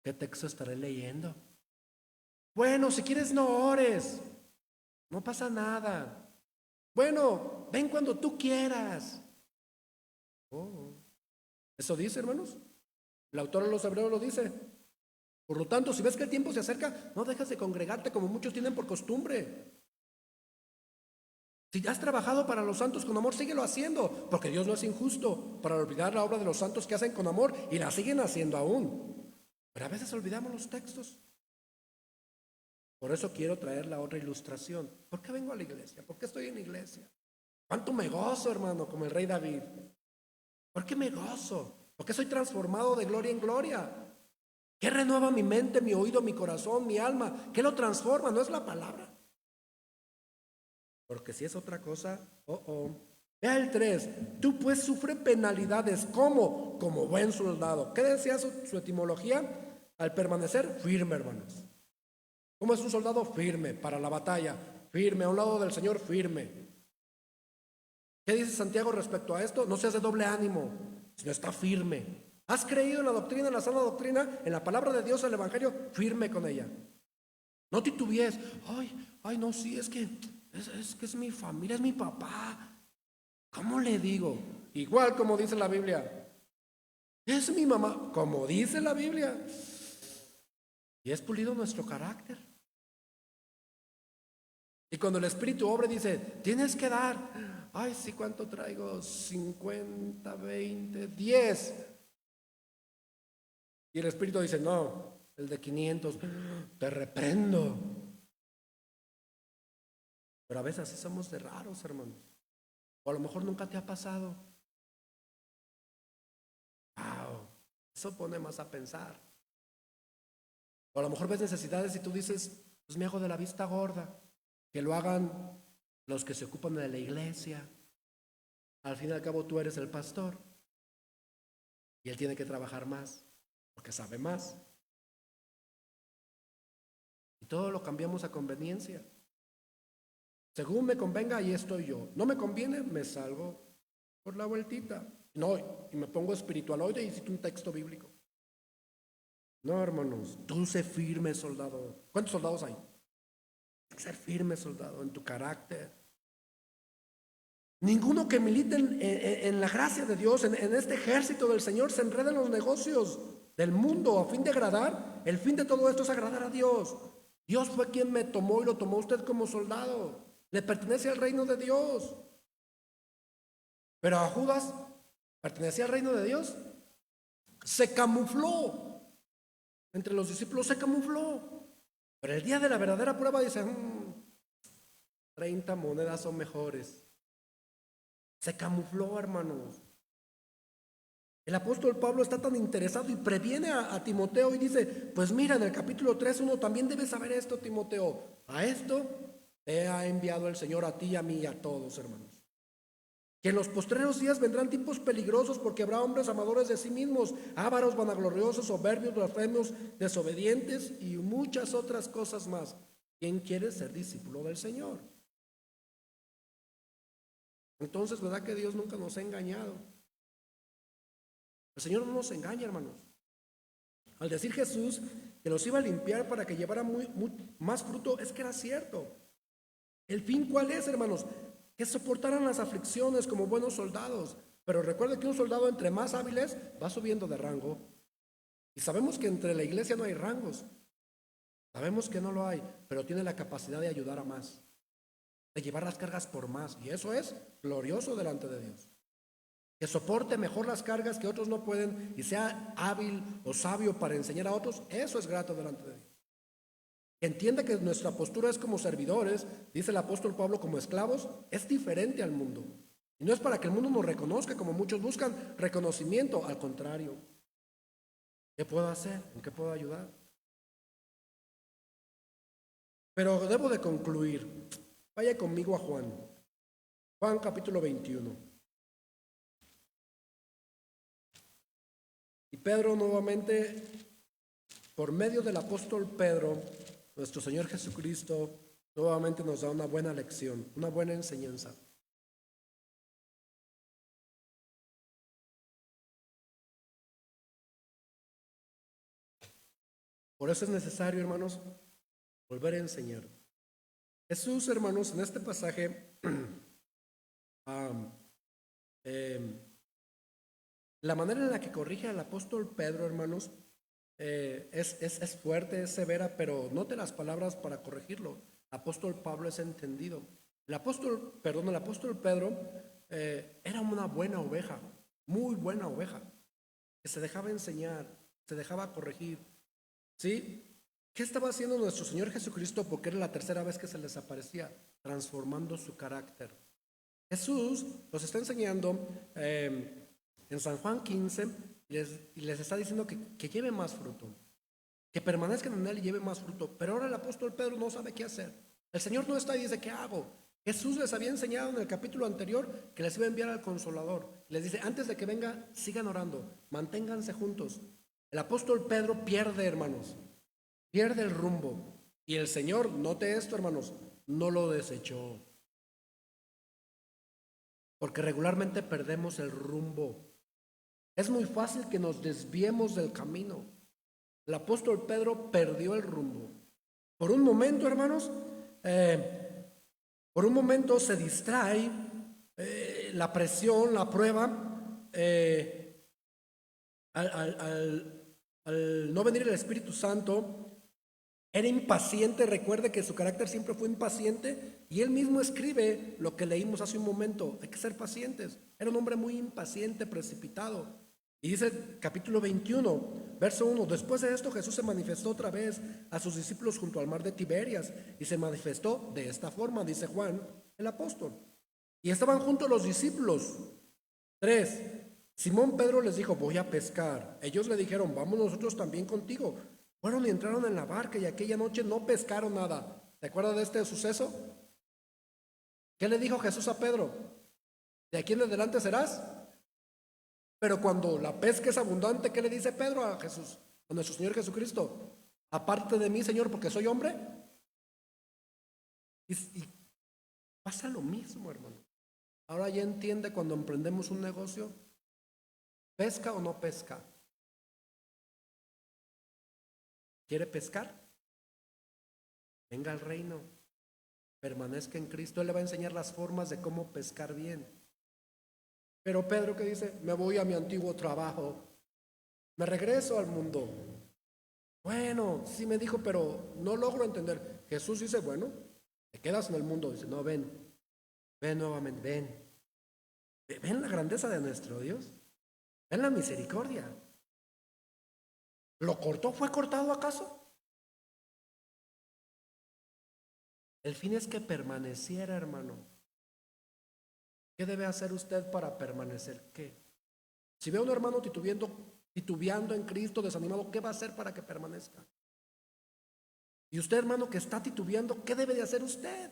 Speaker 1: ¿Qué texto estaré leyendo? Bueno, si quieres no ores, no pasa nada. Bueno, ven cuando tú quieras. Oh, eso dice, hermanos. El autor de los Hebreos lo dice. Por lo tanto, si ves que el tiempo se acerca, no dejes de congregarte como muchos tienen por costumbre. Si has trabajado para los santos con amor, síguelo haciendo, porque Dios no es injusto para olvidar la obra de los santos que hacen con amor y la siguen haciendo aún. Pero a veces olvidamos los textos. Por eso quiero traer la otra ilustración. ¿Por qué vengo a la iglesia? ¿Por qué estoy en la iglesia? ¿Cuánto me gozo, hermano, como el rey David? ¿Por qué me gozo? ¿Por qué soy transformado de gloria en gloria? ¿Qué renueva mi mente, mi oído, mi corazón, mi alma? ¿Qué lo transforma? No es la palabra. Porque si es otra cosa, Vea el 3. Tú pues sufre penalidades. ¿Cómo? Como buen soldado. ¿Qué decía su etimología? Al permanecer firme, hermanos. ¿Cómo es un soldado? Firme para la batalla. Firme, a un lado del Señor, firme. ¿Qué dice Santiago respecto a esto? No seas de doble ánimo, sino está firme. ¿Has creído en la doctrina, en la sana doctrina, en la palabra de Dios, el Evangelio? Firme con ella. No titubees. Ay, no, sí, es que es mi familia, es mi papá. ¿Cómo le digo? Igual como dice la Biblia. Es mi mamá, como dice la Biblia. Y es pulido nuestro carácter. Y cuando el Espíritu obra dice, tienes que dar. Ay, sí, ¿cuánto traigo? 50, 20, 10. Y el Espíritu dice, no, el de 500, te reprendo. Pero a veces así somos de raros, hermanos. O a lo mejor nunca te ha pasado. Wow, eso pone más a pensar. O a lo mejor ves necesidades y tú dices, pues me hago de la vista gorda. Que lo hagan los que se ocupan de la iglesia. Al fin y al cabo tú eres el pastor. Y él tiene que trabajar más, porque sabe más. Y todo lo cambiamos a conveniencia. Según me convenga, ahí estoy yo. No me conviene, me salgo por la vueltita. No, y me pongo espiritual. Hoy necesito un texto bíblico. No, hermanos, tú sé firme, soldado. ¿Cuántos soldados hay? Ser firme, soldado, en tu carácter. Ninguno que milite en la gracia de Dios, en este ejército del Señor, se enreda en los negocios del mundo a fin de agradar. El fin de todo esto es agradar a Dios. Dios fue quien me tomó y lo tomó usted como soldado. le pertenece al reino de Dios. Pero a Judas pertenecía al reino de Dios, se camufló. Entre los discípulos se camufló. Pero el día de la verdadera prueba dice, 30 monedas son mejores. Se camufló, hermanos. El apóstol Pablo está tan interesado y previene a Timoteo y dice, pues mira, en el capítulo 3, uno también debe saber esto, Timoteo. A esto te ha enviado el Señor, a ti y a mí y a todos, hermanos. Que en los postreros días vendrán tiempos peligrosos, porque habrá hombres amadores de sí mismos, ávaros, vanagloriosos, soberbios, blasfemos, desobedientes y muchas otras cosas más. ¿Quién quiere ser discípulo del Señor? Entonces, ¿verdad que Dios nunca nos ha engañado? El Señor no nos engaña, hermanos. Al decir Jesús que los iba a limpiar para que llevara más fruto, es que era cierto. ¿El fin cuál es, hermanos? Que soportaran las aflicciones como buenos soldados. Pero recuerde que un soldado, entre más hábiles, va subiendo de rango. Y sabemos que entre la iglesia no hay rangos. Sabemos que no lo hay, pero tiene la capacidad de ayudar a más, de llevar las cargas por más. Y eso es glorioso delante de Dios. Que soporte mejor las cargas que otros no pueden y sea hábil o sabio para enseñar a otros, eso es grato delante de Dios. Que entienda que nuestra postura es como servidores, dice el apóstol Pablo, como esclavos, es diferente al mundo. Y no es para que el mundo nos reconozca como muchos buscan reconocimiento, al contrario. ¿Qué puedo hacer? ¿En qué puedo ayudar? Pero debo de concluir. Vaya conmigo a Juan. Juan capítulo 21. Y Pedro nuevamente, por medio del apóstol Pedro, nuestro Señor Jesucristo, nuevamente nos da una buena lección, una buena enseñanza. Por eso es necesario, hermanos, volver a enseñar. Jesús, hermanos, en este pasaje, la manera en la que corrige al apóstol Pedro, hermanos, es fuerte, es severa, pero note las palabras para corregirlo. El apóstol Pablo es entendido. El apóstol Pedro era una buena oveja, muy buena oveja, que se dejaba enseñar, se dejaba corregir. ¿Sí? ¿Qué estaba haciendo nuestro Señor Jesucristo? Porque era la tercera vez que se les aparecía, transformando su carácter. Jesús nos está enseñando en San Juan 15 y les está diciendo que lleve más fruto, que permanezcan en él y lleve más fruto. Pero ahora el apóstol Pedro no sabe qué hacer. El Señor no está y dice, ¿qué hago? Jesús les había enseñado en el capítulo anterior que les iba a enviar al Consolador. Les dice, antes de que venga, sigan orando, manténganse juntos. El apóstol Pedro pierde, hermanos, pierde el rumbo. Y el Señor, note esto, hermanos, no lo desechó. Porque regularmente perdemos el rumbo. Es muy fácil que nos desviemos del camino. El apóstol Pedro perdió el rumbo. Por un momento, hermanos, por un momento se distrae la presión, la prueba, al no venir el Espíritu Santo. Era impaciente, recuerde que su carácter siempre fue impaciente y él mismo escribe lo que leímos hace un momento, hay que ser pacientes. Era un hombre muy impaciente, precipitado. Y dice capítulo 21, verso 1, después de esto Jesús se manifestó otra vez a sus discípulos junto al mar de Tiberias y se manifestó de esta forma, dice Juan, el apóstol. Y estaban juntos los discípulos. 3, Simón Pedro les dijo, voy a pescar. Ellos le dijeron, vamos nosotros también contigo. Fueron y entraron en la barca y aquella noche no pescaron nada. ¿Te acuerdas de este suceso? ¿Qué le dijo Jesús a Pedro? De aquí en adelante serás. Pero cuando la pesca es abundante, ¿qué le dice Pedro a Jesús? A nuestro Señor Jesucristo. Aparte de mí, Señor, porque soy hombre. Y pasa lo mismo, hermano. Ahora ya entiende cuando emprendemos un negocio. ¿Pesca o no pesca? ¿Quiere pescar? Venga al reino, permanezca en Cristo. Él le va a enseñar las formas de cómo pescar bien. Pero Pedro, ¿qué dice? Me voy a mi antiguo trabajo, me regreso al mundo. Bueno, sí me dijo, pero no logro entender. Jesús dice, bueno, Te quedas en el mundo, dice, no, ven, ven nuevamente, ven. Ven la grandeza de nuestro Dios. Ven la misericordia. ¿Lo cortó? ¿Fue cortado acaso? El fin es que permaneciera, hermano. ¿Qué debe hacer usted para permanecer? ¿Qué? Si ve a un hermano titubeando en Cristo, desanimado, ¿qué va a hacer para que permanezca? Y usted, hermano, que está titubeando, ¿qué debe de hacer usted?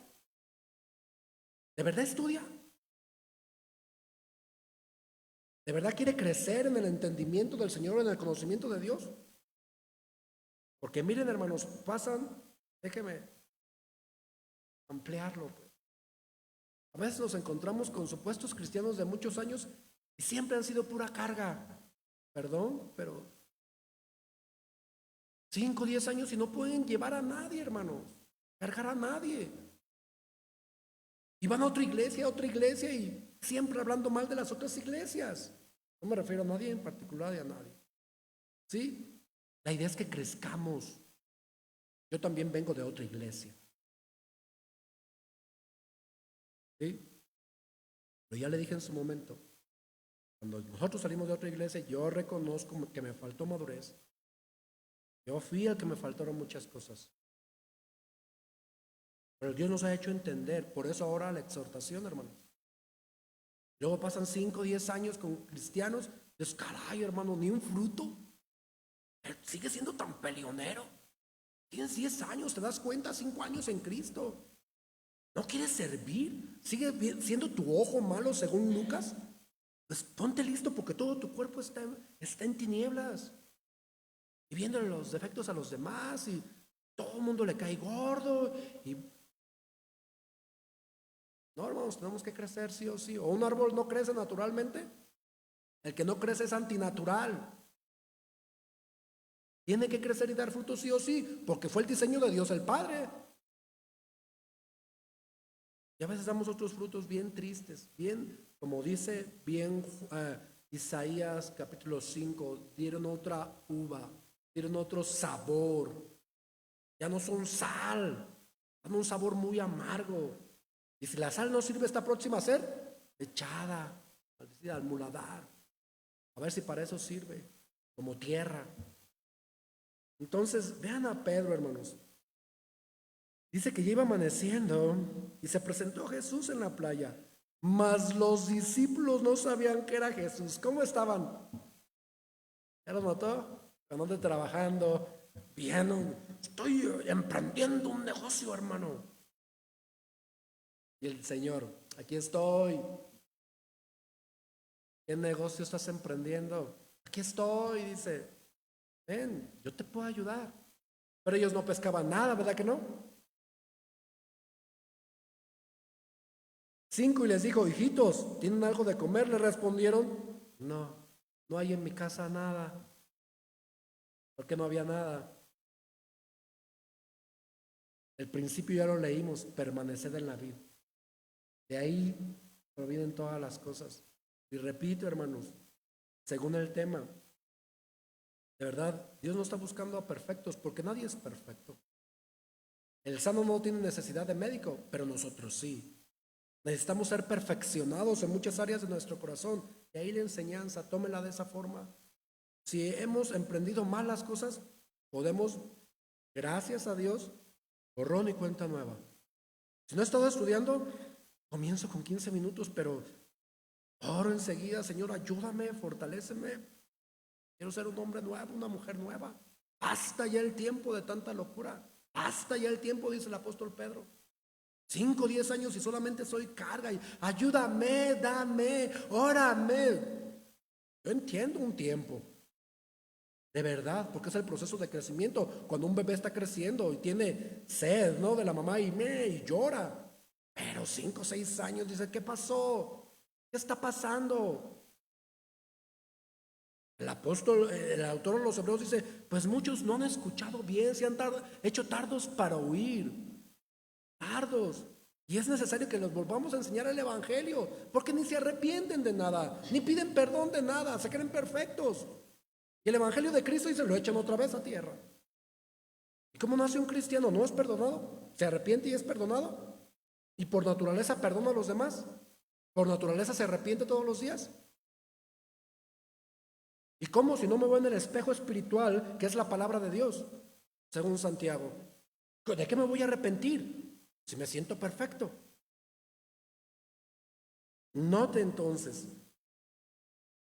Speaker 1: ¿De verdad estudia? ¿De verdad quiere crecer en el entendimiento del Señor, en el conocimiento de Dios? Porque miren, hermanos, déjeme ampliarlo, pues. A veces nos encontramos con supuestos cristianos de muchos años y siempre han sido pura carga. Perdón, pero 5, 10 años y no pueden llevar a nadie, hermanos, cargar a nadie. Y van a otra iglesia y siempre hablando mal de las otras iglesias. No me refiero a nadie en particular y a nadie. ¿Sí? La idea es que crezcamos. Yo también vengo de otra iglesia. ¿Sí? Pero ya le dije en su momento, cuando nosotros salimos de otra iglesia, yo reconozco que me faltó madurez. Yo fui el que me faltaron muchas cosas. Pero Dios nos ha hecho entender, por eso ahora la exhortación, hermanos. Luego pasan 5, 10 años con cristianos, dices, caray, hermano, ni un fruto. Sigue siendo tan peleonero. Tienes 10 años, te das cuenta, 5 años en Cristo. ¿No quieres servir? ¿Sigue siendo tu ojo malo según Lucas? Pues ponte listo porque todo tu cuerpo está en tinieblas. Y viendo los defectos a los demás y todo el mundo le cae gordo. Y no, hermanos, tenemos que crecer sí o sí. O un árbol no crece naturalmente. El que no crece es antinatural. Tiene que crecer y dar frutos sí o sí, porque fue el diseño de Dios el Padre. Y a veces damos otros frutos bien tristes, bien, como dice bien Isaías capítulo 5, dieron otra uva, dieron otro sabor. Ya no son sal, dan un sabor muy amargo. Y si la sal no sirve, está próxima a ser echada, al muladar. A ver si para eso sirve, como tierra. Entonces, vean a Pedro, hermanos. Dice que ya iba amaneciendo y se presentó Jesús en la playa. Mas los discípulos no sabían que era Jesús. ¿Cómo estaban? ¿Ya lo notó? Cuando ande trabajando, bien, estoy emprendiendo un negocio, hermano. Y el Señor, aquí estoy. ¿Qué negocio estás emprendiendo? Aquí estoy, dice. Ven, yo te puedo ayudar. Pero ellos no pescaban nada, ¿verdad que no? 5 y les dijo, hijitos, ¿tienen algo de comer? Le respondieron, no, no hay en mi casa nada. Porque no había nada. El principio ya lo leímos, permaneced en la vida. De ahí provienen todas las cosas. Y repito, hermanos, según el tema, de verdad, Dios no está buscando a perfectos, porque nadie es perfecto. El sano no tiene necesidad de médico, pero nosotros sí. Necesitamos ser perfeccionados en muchas áreas de nuestro corazón. Y ahí la enseñanza, tómela de esa forma. Si hemos emprendido mal las cosas, podemos, gracias a Dios, borrón y cuenta nueva. Si no he estado estudiando, comienzo con 15 minutos, pero oro enseguida, Señor, ayúdame, fortaléceme. Quiero ser un hombre nuevo, una mujer nueva. Basta ya el tiempo de tanta locura. Basta ya el tiempo, dice el apóstol Pedro. 5, 10 años y solamente soy carga. Y ayúdame, dame, órame. Yo entiendo un tiempo. De verdad, porque es el proceso de crecimiento. Cuando un bebé está creciendo y tiene sed, ¿no? De la mamá y llora. Pero 5, 6 años dice, ¿qué pasó? ¿Qué está pasando? El apóstol, el autor de los Hebreos dice, pues muchos no han escuchado bien, se han hecho tardos para oír. Tardos. Y es necesario que les volvamos a enseñar el evangelio, porque ni se arrepienten de nada, ni piden perdón de nada, se creen perfectos. Y el evangelio de Cristo dice, lo echan otra vez a tierra. ¿Y cómo nace un cristiano? ¿No es perdonado? ¿Se arrepiente y es perdonado? y por naturaleza perdona a los demás, por naturaleza se arrepiente todos los días. ¿Y cómo? Si no me veo en el espejo espiritual, que es la palabra de Dios, según Santiago. ¿De qué me voy a arrepentir si me siento perfecto? Note entonces,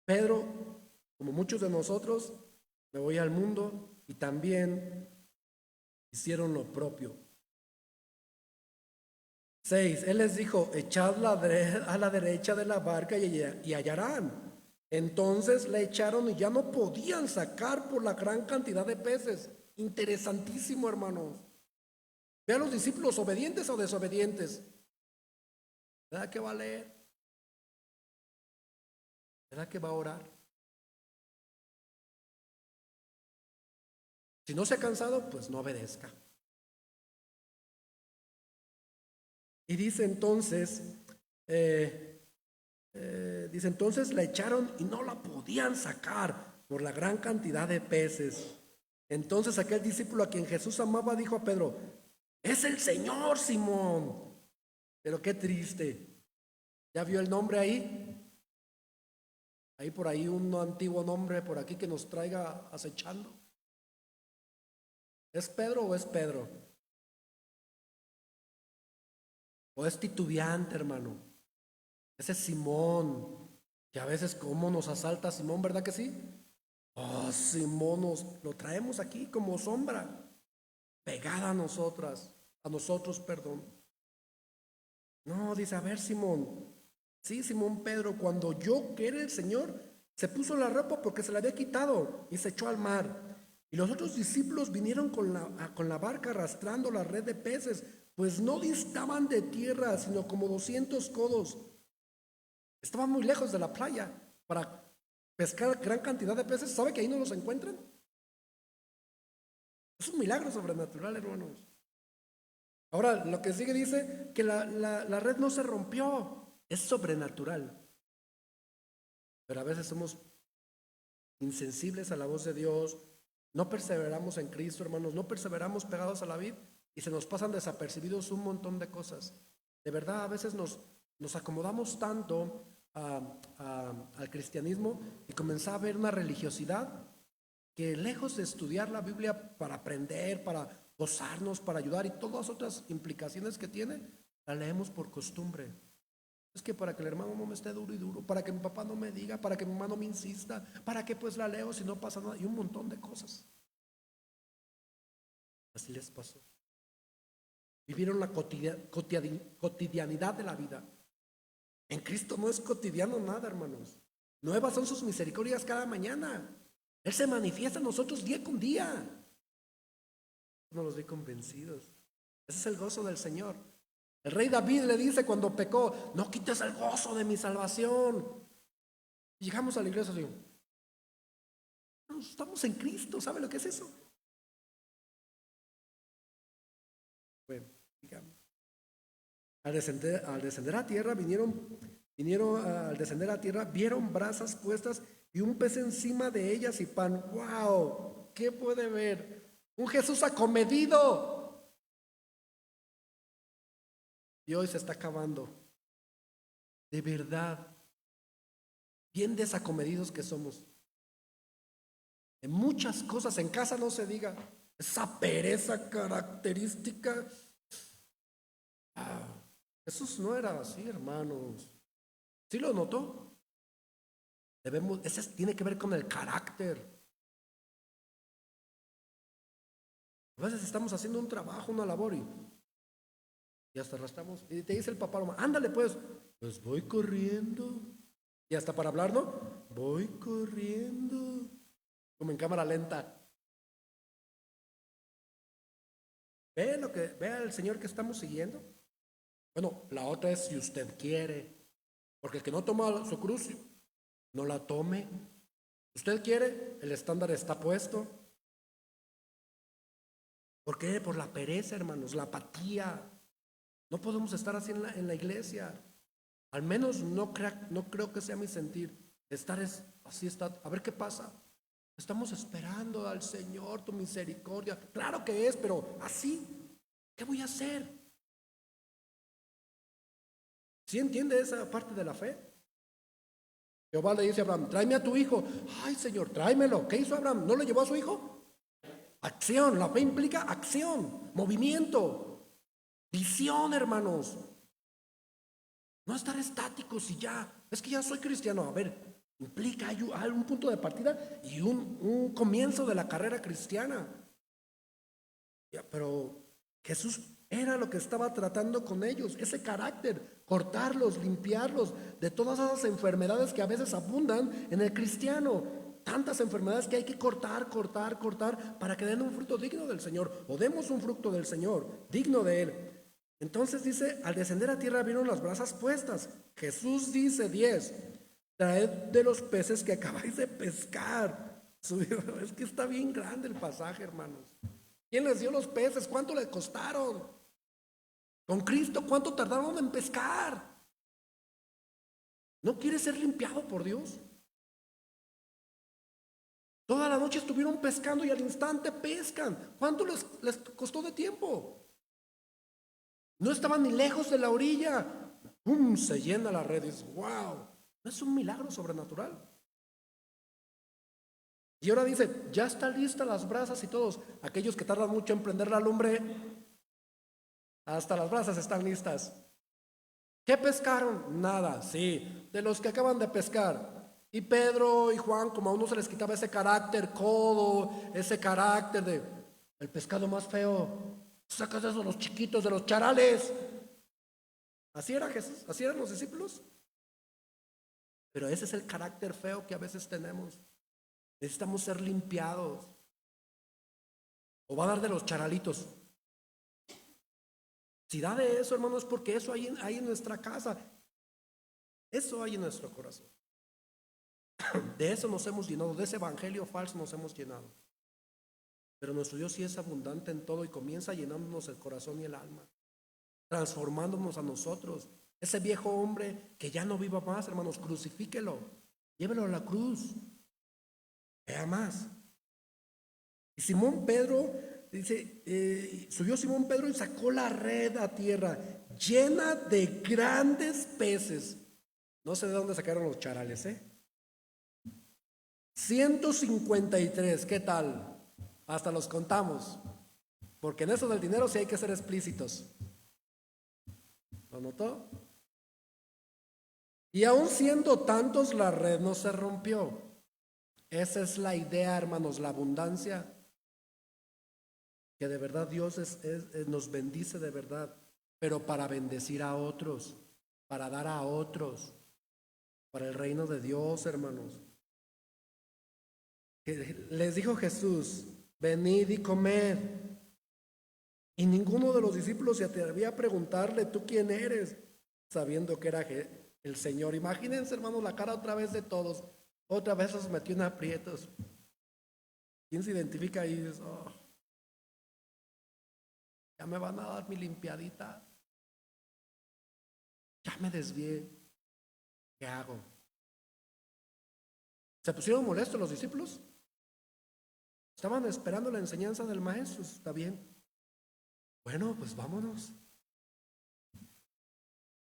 Speaker 1: Pedro, como muchos de nosotros, me voy al mundo y también hicieron lo propio. 6. Él les dijo, echad a la derecha de la barca y hallarán. Entonces le echaron y ya no podían sacar por la gran cantidad de peces. Interesantísimo, hermanos. Ve a los discípulos obedientes o desobedientes. ¿Verdad que va a leer? ¿Verdad que va a orar? Si no se ha cansado, pues no obedezca. Y dice entonces la echaron y no la podían sacar por la gran cantidad de peces. Entonces aquel discípulo a quien Jesús amaba dijo a Pedro, es el Señor, Simón. Pero qué triste. ¿Ya vio el nombre ahí? Hay por ahí un antiguo nombre por aquí que nos traiga acechando. ¿Es Pedro o es Pedro? ¿O es titubeante, hermano? Ese es Simón, que a veces como nos asalta Simón, ¿verdad que sí? Oh, Simón, lo traemos aquí como sombra, pegada a nosotros, perdón. No, dice, a ver, Simón. Sí, Simón Pedro, cuando yo que era el Señor, se puso la ropa porque se la había quitado y se echó al mar. Y los otros discípulos vinieron con la barca arrastrando la red de peces, pues no distaban de tierra, sino como 200 codos. Estaban muy lejos de la playa para pescar gran cantidad de peces. ¿Sabe que ahí no los encuentran? Es un milagro sobrenatural, hermanos. Ahora, lo que sigue dice que la red no se rompió. Es sobrenatural. Pero a veces somos insensibles a la voz de Dios. No perseveramos en Cristo, hermanos. No perseveramos pegados a la vid y se nos pasan desapercibidos un montón de cosas. De verdad, a veces nos acomodamos tanto al cristianismo y comenzamos a ver una religiosidad que lejos de estudiar la Biblia para aprender, para gozarnos, para ayudar y todas otras implicaciones que tiene, la leemos por costumbre. Es que para que el hermano no me esté duro y duro, para que mi papá no me diga, para que mi mamá no me insista, para que pues la leo si no pasa nada y un montón de cosas. Así les pasó. Vivieron la cotidianidad de la vida. En Cristo no es cotidiano nada, hermanos. Nuevas son sus misericordias cada mañana. Él se manifiesta a nosotros día con día. No los vi convencidos. Ese es el gozo del Señor. El rey David le dice cuando pecó, no quites el gozo de mi salvación. Y llegamos a la iglesia y digo, estamos en Cristo, ¿sabe lo que es eso? Bueno, digamos. Al descender a tierra, al descender a tierra, vieron brasas puestas y un pez encima de ellas y pan. ¡Wow! ¿Qué puede ver? Un Jesús acomedido. Y hoy se está acabando. De verdad, bien desacomedidos que somos. En muchas cosas, en casa no se diga. Esa pereza característica. Jesús no era así, hermanos. ¿Sí lo notó? Ese tiene que ver con el carácter. A veces estamos haciendo un trabajo, una labor y hasta arrastramos. Y te dice el papá, ándale pues voy corriendo. Y hasta para hablar, ¿no? Voy corriendo. Como en cámara lenta. Ve al Señor que estamos siguiendo. Bueno, la otra es si usted quiere. Porque el que no toma su cruz, no la tome. ¿Usted quiere? El estándar está puesto. ¿Por qué? Por la pereza, hermanos, la apatía. No podemos estar así en la iglesia. Al menos no creo que sea mi sentir. Así está. A ver qué pasa. Estamos esperando al Señor, tu misericordia. Claro que es, pero así, ¿qué voy a hacer? ¿Sí entiende esa parte de la fe? Jehová le dice a Abraham, tráeme a tu hijo. Ay, Señor, tráemelo. ¿Qué hizo Abraham? ¿No le llevó a su hijo? Acción, la fe implica acción, movimiento, visión, hermanos. No estar estáticos y ya, es que ya soy cristiano. A ver, implica hay un punto de partida y un comienzo de la carrera cristiana. Ya, pero Jesús era lo que estaba tratando con ellos, ese carácter, cortarlos, limpiarlos de todas esas enfermedades que a veces abundan en el cristiano. Tantas enfermedades que hay que cortar para que den un fruto digno del Señor, o demos un fruto del Señor, digno de Él. Entonces dice, al descender a tierra vieron las brasas puestas. Jesús dice 10, traed de los peces que acabáis de pescar. Es que está bien grande el pasaje, hermanos. ¿Quién les dio los peces? ¿Cuánto les costaron? Con Cristo, ¿cuánto tardaron en pescar? ¿No quiere ser limpiado por Dios? Toda la noche estuvieron pescando y al instante pescan. ¿Cuánto les costó de tiempo? No estaban ni lejos de la orilla. ¡Pum! Se llena la red. Y dices, ¡wow! ¿No es un milagro sobrenatural? Y ahora dice, ya está lista las brasas y todos. Aquellos que tardan mucho en prender la lumbre, hasta las brasas están listas. ¿Qué pescaron? Nada, sí. De los que acaban de pescar. Y Pedro y Juan, como a uno se les quitaba ese carácter codo, ese carácter de el pescado más feo, sacas eso de los chiquitos, de los charales. Así era Jesús, así eran los discípulos. Pero ese es el carácter feo que a veces tenemos. Necesitamos ser limpiados. O va a dar de los charalitos. Si da de eso, hermanos, porque eso hay en nuestra casa. Eso hay en nuestro corazón. De eso nos hemos llenado, de ese evangelio falso nos hemos llenado. Pero nuestro Dios sí es abundante en todo y comienza llenándonos el corazón y el alma, transformándonos a nosotros. Ese viejo hombre que ya no viva más, hermanos, crucifíquelo, llévelo a la cruz, vea más. Y Simón Pedro dice, subió Simón Pedro y sacó la red a tierra llena de grandes peces. No sé de dónde sacaron los charales, 153, ¿qué tal? Hasta los contamos, porque en eso del dinero sí hay que ser explícitos. ¿Lo notó? Y aún siendo tantos, la red no se rompió. Esa es la idea, hermanos, la abundancia. Que de verdad Dios nos bendice de verdad, pero para bendecir a otros, para dar a otros, para el reino de Dios, hermanos. Les dijo Jesús, venid y comed. Y ninguno de los discípulos se atrevía a preguntarle, ¿tú quién eres? Sabiendo que era el Señor. Imagínense, hermanos, la cara otra vez de todos. Otra vez los metió en aprietos. ¿Quién se identifica ahí? Dice, oh, ya me van a dar mi limpiadita. Ya me desvié. ¿Qué hago? ¿Se pusieron molestos los discípulos? Estaban esperando la enseñanza del maestro. Está bien. Bueno, pues vámonos.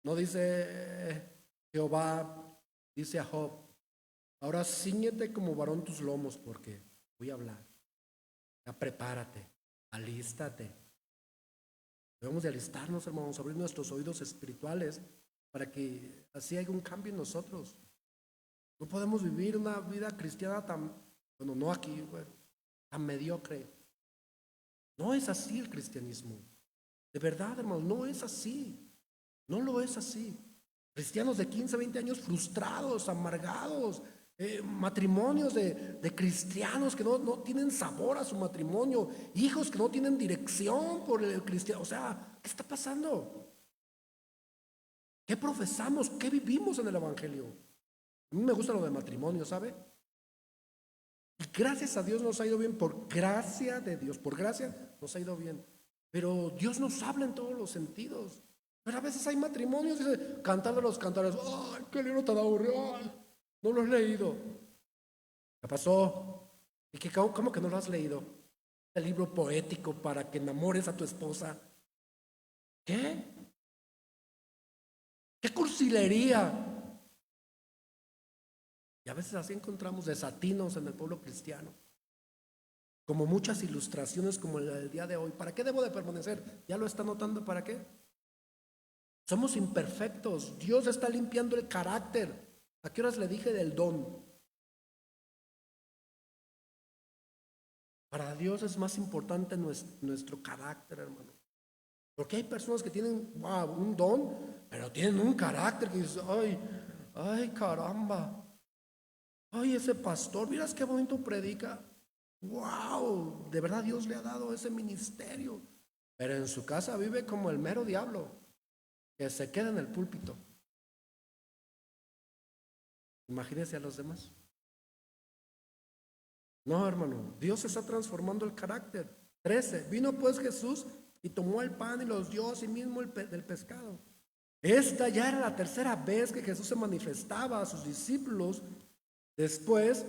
Speaker 1: No dice Jehová, dice a Job, ahora cíñete como varón tus lomos porque voy a hablar. Ya prepárate, alístate. Debemos de alistarnos, hermanos, abrir nuestros oídos espirituales para que así haya un cambio en nosotros. No podemos vivir una vida cristiana tan, bueno, no aquí, bueno, tan mediocre. No es así el cristianismo. De verdad, hermanos, no es así. No lo es así. Cristianos de 15, 20 años frustrados, amargados, matrimonios de cristianos que no tienen sabor a su matrimonio, hijos que no tienen dirección por el cristiano. O sea, ¿qué está pasando? ¿Qué profesamos? ¿Qué vivimos en el Evangelio? A mí me gusta lo de matrimonio, ¿sabe? Y gracias a Dios nos ha ido bien, por gracia de Dios, por gracia nos ha ido bien. Pero Dios nos habla en todos los sentidos. Pero a veces hay matrimonios, dice, cantar de los cantares, ¡ay, qué libro tan aburrido! ¡Ay, no lo he leído! ¿Qué pasó? ¿Y qué, cómo que no lo has leído? El libro poético para que enamores a tu esposa. ¿Qué? qué cursilería. Y a veces así encontramos desatinos en el pueblo cristiano, como muchas ilustraciones como la del día de hoy. ¿Para qué debo de permanecer? ¿Ya lo está notando para qué? Somos imperfectos. Dios está limpiando el carácter. ¿A qué horas le dije del don? Para Dios es más importante nuestro carácter, hermano. Porque hay personas que tienen un don, pero tienen un carácter que dices, ay, caramba. Ay, ese pastor, miras qué bonito predica. Wow, de verdad Dios le ha dado ese ministerio. Pero en su casa vive como el mero diablo, que se queda en el púlpito. Imagínense a los demás. No, hermano, Dios está transformando el carácter. 13. Vino pues Jesús y tomó el pan y los dio a sí mismo del pescado. Esta ya era la tercera vez que Jesús se manifestaba a sus discípulos después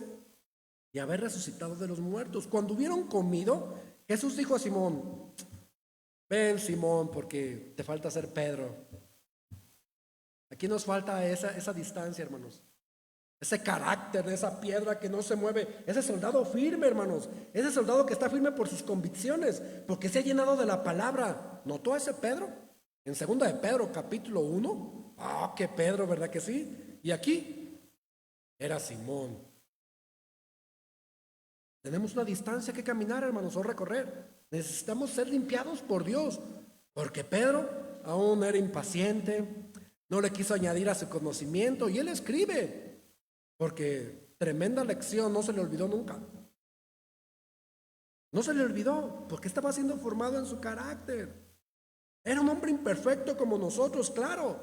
Speaker 1: de haber resucitado de los muertos. Cuando hubieron comido, Jesús dijo a Simón, ven Simón, porque te falta ser Pedro. Aquí nos falta esa distancia, hermanos. Ese carácter de esa piedra que no se mueve. Ese soldado firme, hermanos. Ese soldado que está firme por sus convicciones, porque se ha llenado de la palabra. ¿Notó a ese Pedro? En 2 de Pedro, capítulo 1. Que Pedro, ¿verdad que sí? Y aquí era Simón. Tenemos una distancia que caminar, hermanos, o recorrer. Necesitamos ser limpiados por Dios, porque Pedro aún era impaciente, no le quiso añadir a su conocimiento, y él escribe, porque tremenda lección, no se le olvidó nunca. No se le olvidó, porque estaba siendo formado en su carácter. Era un hombre imperfecto como nosotros, claro,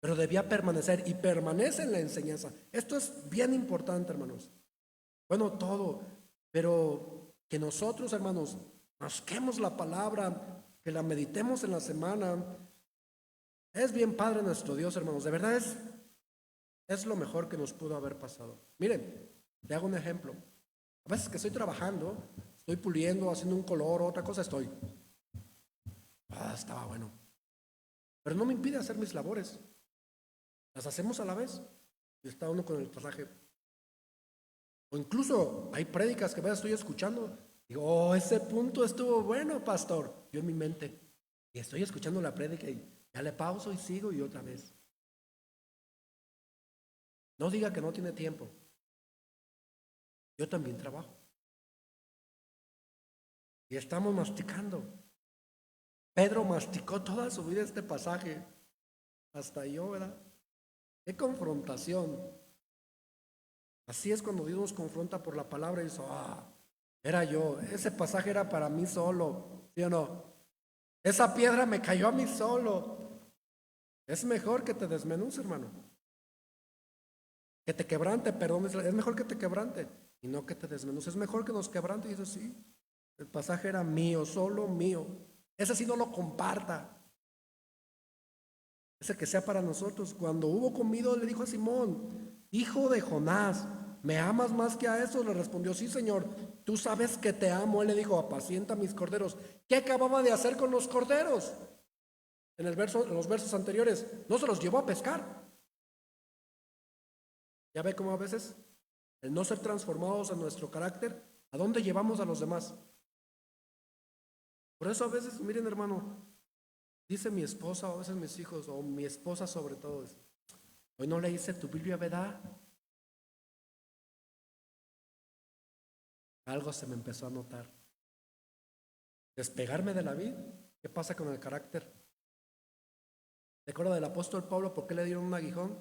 Speaker 1: pero debía permanecer y permanece en la enseñanza. Esto es bien importante, hermanos. Bueno, todo, pero que nosotros, hermanos, masquemos la palabra, que la meditemos en la semana. Es bien padre nuestro Dios, hermanos. De verdad es lo mejor que nos pudo haber pasado. Miren, te hago un ejemplo. A veces que estoy trabajando, estoy puliendo, haciendo un color, otra cosa estoy. Estaba bueno. Pero no me impide hacer mis labores. Las hacemos a la vez. Y está uno con el pasaje. O incluso hay prédicas que a veces estoy escuchando. Digo, ese punto estuvo bueno, pastor. Yo en mi mente. Y estoy escuchando la prédica y ya le pauso y sigo y otra vez. No diga que no tiene tiempo. Yo también trabajo. Y estamos masticando. Pedro masticó toda su vida este pasaje. Hasta yo, ¿verdad? Qué confrontación. Así es cuando Dios nos confronta por la palabra y dice, era yo. Ese pasaje era para mí solo. ¿Sí o no? Esa piedra me cayó a mí solo. Es mejor que te desmenuce, hermano. Que te quebrante, perdón. Es mejor que te quebrante y no que te desmenuce. Es mejor que nos quebrante. Y dice, sí, el pasaje era mío, solo mío. Ese sí no lo comparta. Ese que sea para nosotros. Cuando hubo comido, le dijo a Simón, hijo de Jonás, ¿me amas más que a eso? Le respondió, sí, Señor, tú sabes que te amo. Él le dijo, apacienta mis corderos. ¿Qué acababa de hacer con los corderos? En los versos anteriores, no se los llevó a pescar. Ya ve cómo a veces el no ser transformados en nuestro carácter, ¿a dónde llevamos a los demás? Por eso a veces, miren, hermano, dice mi esposa, o a veces mis hijos, o mi esposa sobre todo, hoy no leíste tu Biblia, ¿verdad? Algo se me empezó a notar. Despegarme de la vida. ¿Qué pasa con el carácter? ¿Te acuerdas del apóstol Pablo por qué le dieron un aguijón?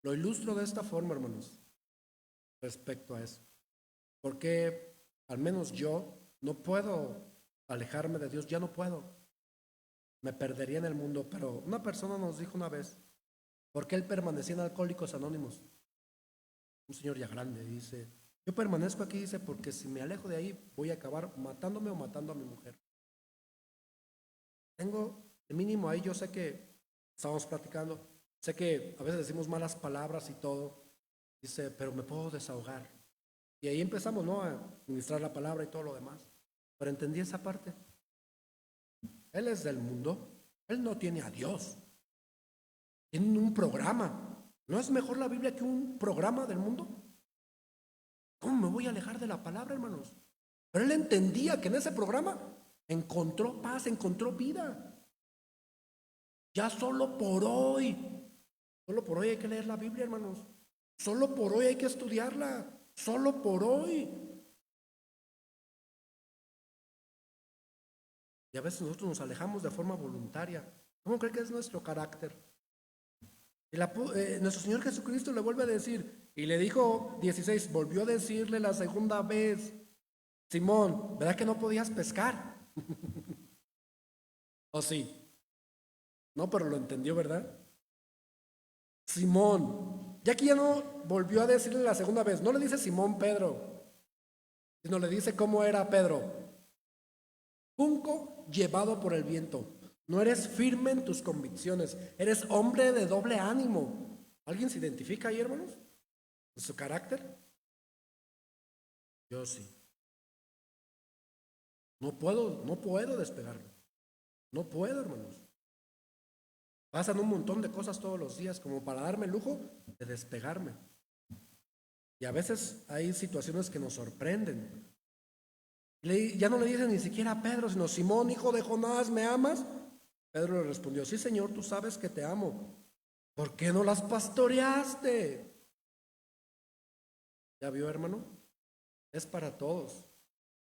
Speaker 1: Lo ilustro de esta forma, hermanos, respecto a eso. Porque al menos yo no puedo alejarme de Dios, ya no puedo. Me perdería en el mundo, pero una persona nos dijo una vez, ¿por qué él permanecía en Alcohólicos Anónimos? Un señor ya grande, dice, yo permanezco aquí, dice, porque si me alejo de ahí voy a acabar matándome o matando a mi mujer. Tengo el mínimo ahí, yo sé que estamos platicando, sé que a veces decimos malas palabras y todo, dice, pero me puedo desahogar. Y ahí empezamos, ¿no? A ministrar la palabra y todo lo demás. Pero entendí esa parte. Él es del mundo, él no tiene a Dios, Tienen un programa. ¿No es mejor la Biblia que un programa del mundo? ¿Cómo me voy a alejar de la palabra, hermanos? Pero él entendía que en ese programa encontró paz, encontró vida. Ya solo por hoy hay que leer la Biblia, hermanos. Solo por hoy hay que estudiarla. Solo por hoy. Y a veces nosotros nos alejamos de forma voluntaria. ¿Cómo cree que es nuestro carácter? Nuestro Señor Jesucristo le vuelve a decir, y le dijo 16, volvió a decirle la segunda vez, Simón, ¿verdad que no podías pescar? ¿O sí? No, pero lo entendió, ¿verdad? Simón, ya que ya no volvió a decirle la segunda vez, no le dice Simón Pedro, sino le dice cómo era Pedro. Junco llevado por el viento. No eres firme en tus convicciones. Eres hombre de doble ánimo. ¿Alguien se identifica ahí, hermanos? ¿En su carácter? Yo sí. No puedo despegarme. No puedo, hermanos. Pasan un montón de cosas todos los días como para darme el lujo de despegarme. Y a veces hay situaciones que nos sorprenden. Ya no le dice ni siquiera a Pedro, sino Simón, hijo de Jonás, ¿me amas? Pedro le respondió, sí, Señor, tú sabes que te amo. ¿Por qué no las pastoreaste? ¿Ya vio, hermano? Es para todos.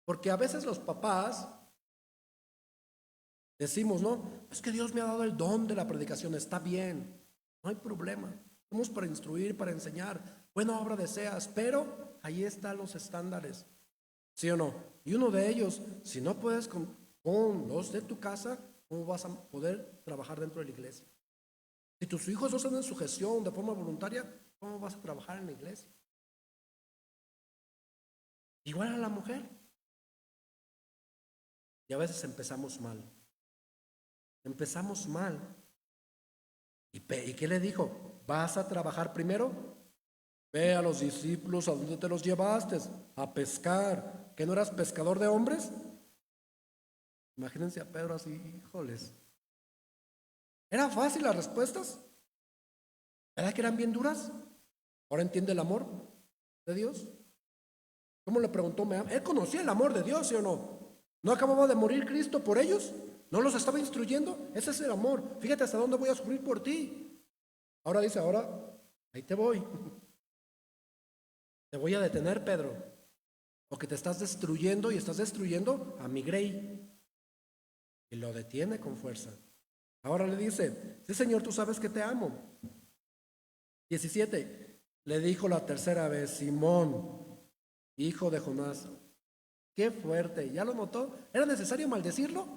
Speaker 1: Porque a veces los papás decimos, no, es que Dios me ha dado el don de la predicación, está bien, no hay problema. Somos para instruir, para enseñar, buena obra deseas, pero ahí están los estándares, ¿sí o no? Y uno de ellos, si no puedes con los de tu casa, ¿cómo vas a poder trabajar dentro de la iglesia? Si tus hijos no están en sujeción de forma voluntaria, ¿cómo vas a trabajar en la iglesia? Igual a la mujer. Y a veces empezamos mal. Empezamos mal. ¿Y qué le dijo? ¿Vas a trabajar primero? Ve a los discípulos a donde te los llevaste, a pescar. ¿Que no eras pescador de hombres? Imagínense a Pedro así, híjoles. ¿Era fácil las respuestas? ¿Verdad que eran bien duras? ¿Ahora entiende el amor de Dios? ¿Cómo le preguntó? Él conocía el amor de Dios, ¿sí o no? ¿No acababa de morir Cristo por ellos? ¿No los estaba instruyendo? Ese es el amor. Fíjate hasta dónde voy a sufrir por ti. Ahora dice, ahora, ahí te voy. Te voy a detener, Pedro. Porque te estás destruyendo y estás destruyendo a mi grey. Y lo detiene con fuerza. Ahora le dice, sí, Señor, tú sabes que te amo. 17. Le dijo la tercera vez, Simón, hijo de Jonás. Qué fuerte. ¿Ya lo notó? ¿Era necesario maldecirlo?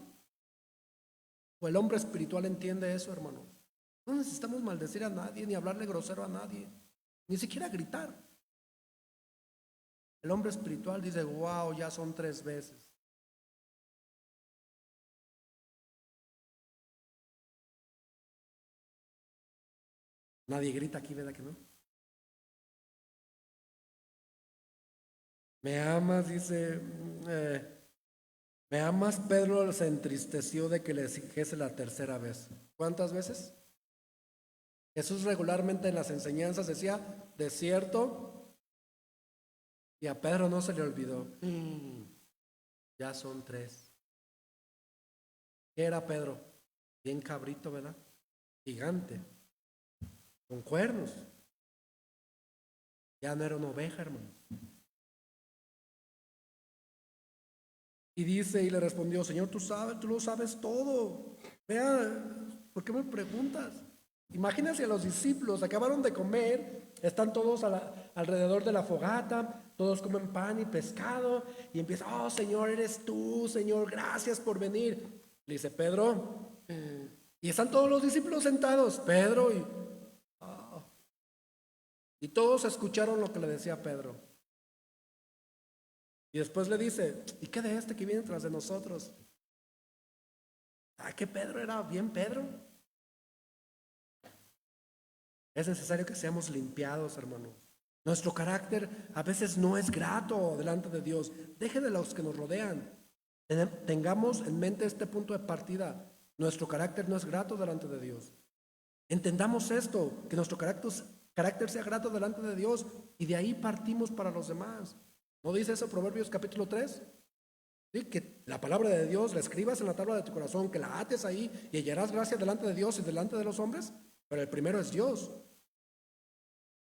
Speaker 1: ¿O el hombre espiritual entiende eso, hermano? No necesitamos maldecir a nadie, ni hablarle grosero a nadie, ni siquiera gritar. El hombre espiritual dice, wow, ya son 3 veces. Nadie grita aquí, ¿verdad que no? Me amas, dice, me amas. Pedro se entristeció de que le dijese la tercera vez. ¿Cuántas veces? Jesús regularmente en las enseñanzas decía, de cierto, y a Pedro no se le olvidó. Ya son 3. ¿Qué era Pedro? Bien cabrito, ¿verdad? Gigante, con cuernos. Ya no era una oveja, hermano. Y dice, y le respondió, Señor, tú sabes, tú lo sabes todo. Vea, ¿por qué me preguntas? Imagínense a los discípulos, acabaron de comer, están todos alrededor de la fogata, todos comen pan y pescado, y empieza, oh Señor, eres tú, Señor, gracias por venir. Le dice Pedro, y están todos los discípulos sentados, Pedro, y todos escucharon lo que le decía Pedro. Y después le dice, ¿y qué de este que viene tras de nosotros? ¿Ah, que Pedro era bien Pedro? Es necesario que seamos limpiados, hermanos. Nuestro carácter a veces no es grato delante de Dios. Deje de los que nos rodean. Tengamos en mente este punto de partida. Nuestro carácter no es grato delante de Dios. Entendamos esto, que nuestro carácter sea grato delante de Dios y de ahí partimos para los demás. ¿No dice eso Proverbios capítulo 3? ¿Sí? Que la palabra de Dios la escribas en la tabla de tu corazón, que la ates ahí y hallarás gracia delante de Dios y delante de los hombres. Pero el primero es Dios.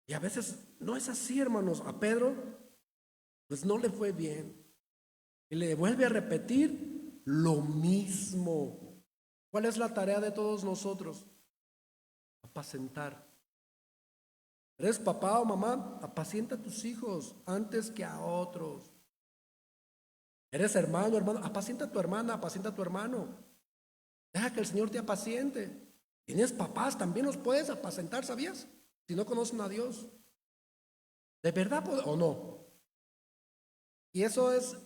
Speaker 1: Y a veces no es así, hermanos. A Pedro, pues no le fue bien. Y le vuelve a repetir lo mismo. ¿Cuál es la tarea de todos nosotros? Apacentar. ¿Eres papá o mamá? Apacienta a tus hijos antes que a otros. ¿Eres hermano, hermano? Apacienta a tu hermana, apacienta a tu hermano. Deja que el Señor te apaciente. Tienes papás, también los puedes apacentar, ¿sabías? Si no conocen a Dios. ¿De verdad o no? Y eso es,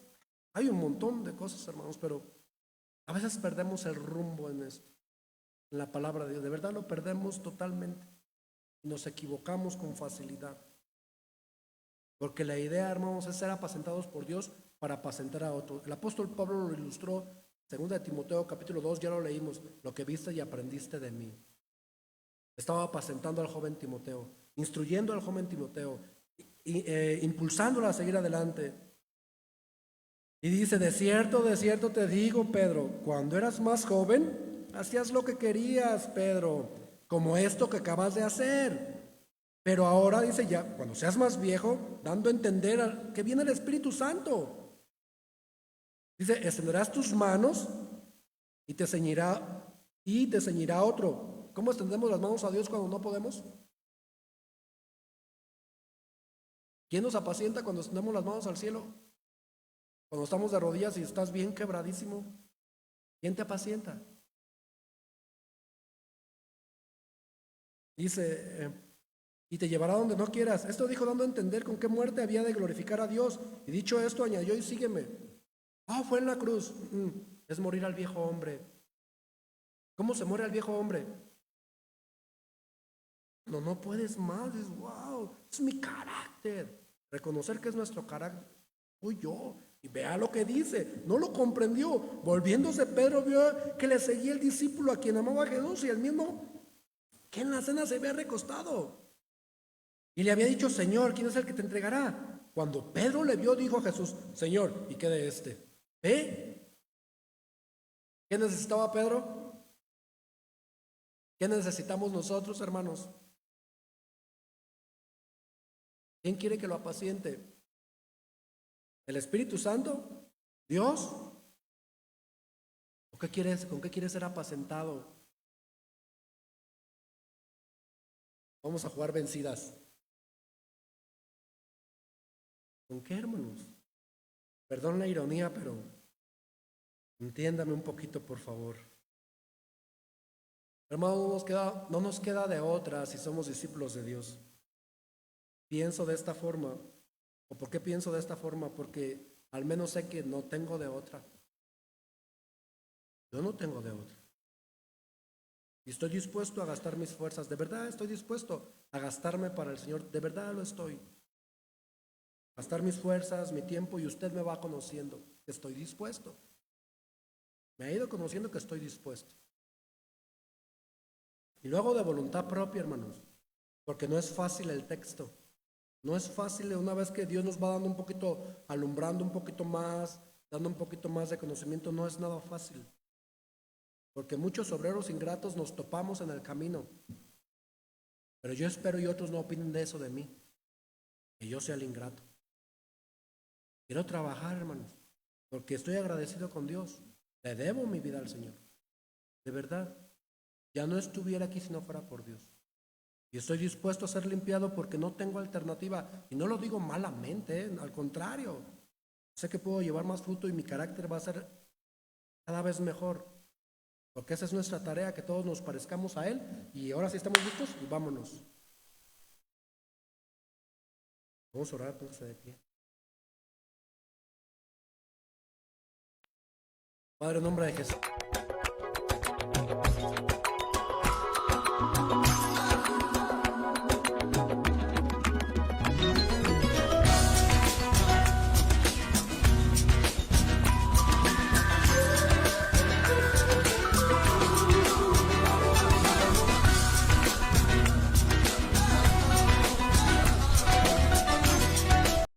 Speaker 1: hay un montón de cosas, hermanos, pero a veces perdemos el rumbo en esto, en la palabra de Dios. De verdad lo perdemos totalmente. Y nos equivocamos con facilidad. Porque la idea, hermanos, es ser apacentados por Dios para apacentar a otros. El apóstol Pablo lo ilustró, 2 Timoteo capítulo 2, ya lo leímos, lo que viste y aprendiste de mí. Estaba apacentando al joven Timoteo, instruyendo al joven Timoteo, impulsándolo a seguir adelante. Y dice, de cierto te digo, Pedro, cuando eras más joven, hacías lo que querías, Pedro, como esto que acabas de hacer. Pero ahora dice ya, cuando seas más viejo, dando a entender que viene el Espíritu Santo. Dice, extenderás tus manos y te ceñirá otro. ¿Cómo extendemos las manos a Dios cuando no podemos? ¿Quién nos apacienta cuando extendemos las manos al cielo? Cuando estamos de rodillas y estás bien quebradísimo, ¿quién te apacienta? Dice, y te llevará donde no quieras. Esto dijo dando a entender con qué muerte había de glorificar a Dios. Y dicho esto, añadió, y sígueme. Fue en la cruz. Es morir al viejo hombre. ¿Cómo se muere al viejo hombre? No puedes más. Es wow, es mi carácter. Reconocer que es nuestro carácter. Fui yo. Y vea lo que dice. No lo comprendió. Volviéndose Pedro vio que le seguía el discípulo a quien amaba a Jesús y el mismo que en la cena se había recostado. Y le había dicho, Señor, ¿quién es el que te entregará? Cuando Pedro le vio, dijo a Jesús, Señor, ¿y qué de este? ¿Ve? ¿Qué necesitaba Pedro? ¿Qué necesitamos nosotros, hermanos? ¿Quién quiere que lo apaciente? ¿El Espíritu Santo? ¿Dios? ¿O qué quieres? ¿Con qué quieres ser apacentado? Vamos a jugar vencidas. ¿Con qué, hermanos? Perdón la ironía, pero entiéndame un poquito, por favor. Hermanos, no nos queda de otra si somos discípulos de Dios. Pienso de esta forma. ¿O por qué pienso de esta forma? Porque al menos sé que no tengo de otra. Yo no tengo de otra. Y estoy dispuesto a gastar mis fuerzas. De verdad estoy dispuesto a gastarme para el Señor. De verdad lo estoy. Gastar mis fuerzas, mi tiempo, y usted me va conociendo que estoy dispuesto. Me ha ido conociendo que estoy dispuesto. Y lo hago de voluntad propia, hermanos, porque no es fácil el texto. No es fácil una vez que Dios nos va dando un poquito, alumbrando un poquito más, dando un poquito más de conocimiento, no es nada fácil. Porque muchos obreros ingratos nos topamos en el camino. Pero yo espero y otros no opinen de eso de mí, que yo sea el ingrato. Quiero trabajar, hermanos, porque estoy agradecido con Dios. Le debo mi vida al Señor. De verdad, ya no estuviera aquí si no fuera por Dios. Y estoy dispuesto a ser limpiado porque no tengo alternativa. Y no lo digo malamente, al contrario. Sé que puedo llevar más fruto y mi carácter va a ser cada vez mejor. Porque esa es nuestra tarea, que todos nos parezcamos a Él. Y ahora sí estamos listos y vámonos. Vamos a orar, póngase de pie. Padre, en nombre de Jesús.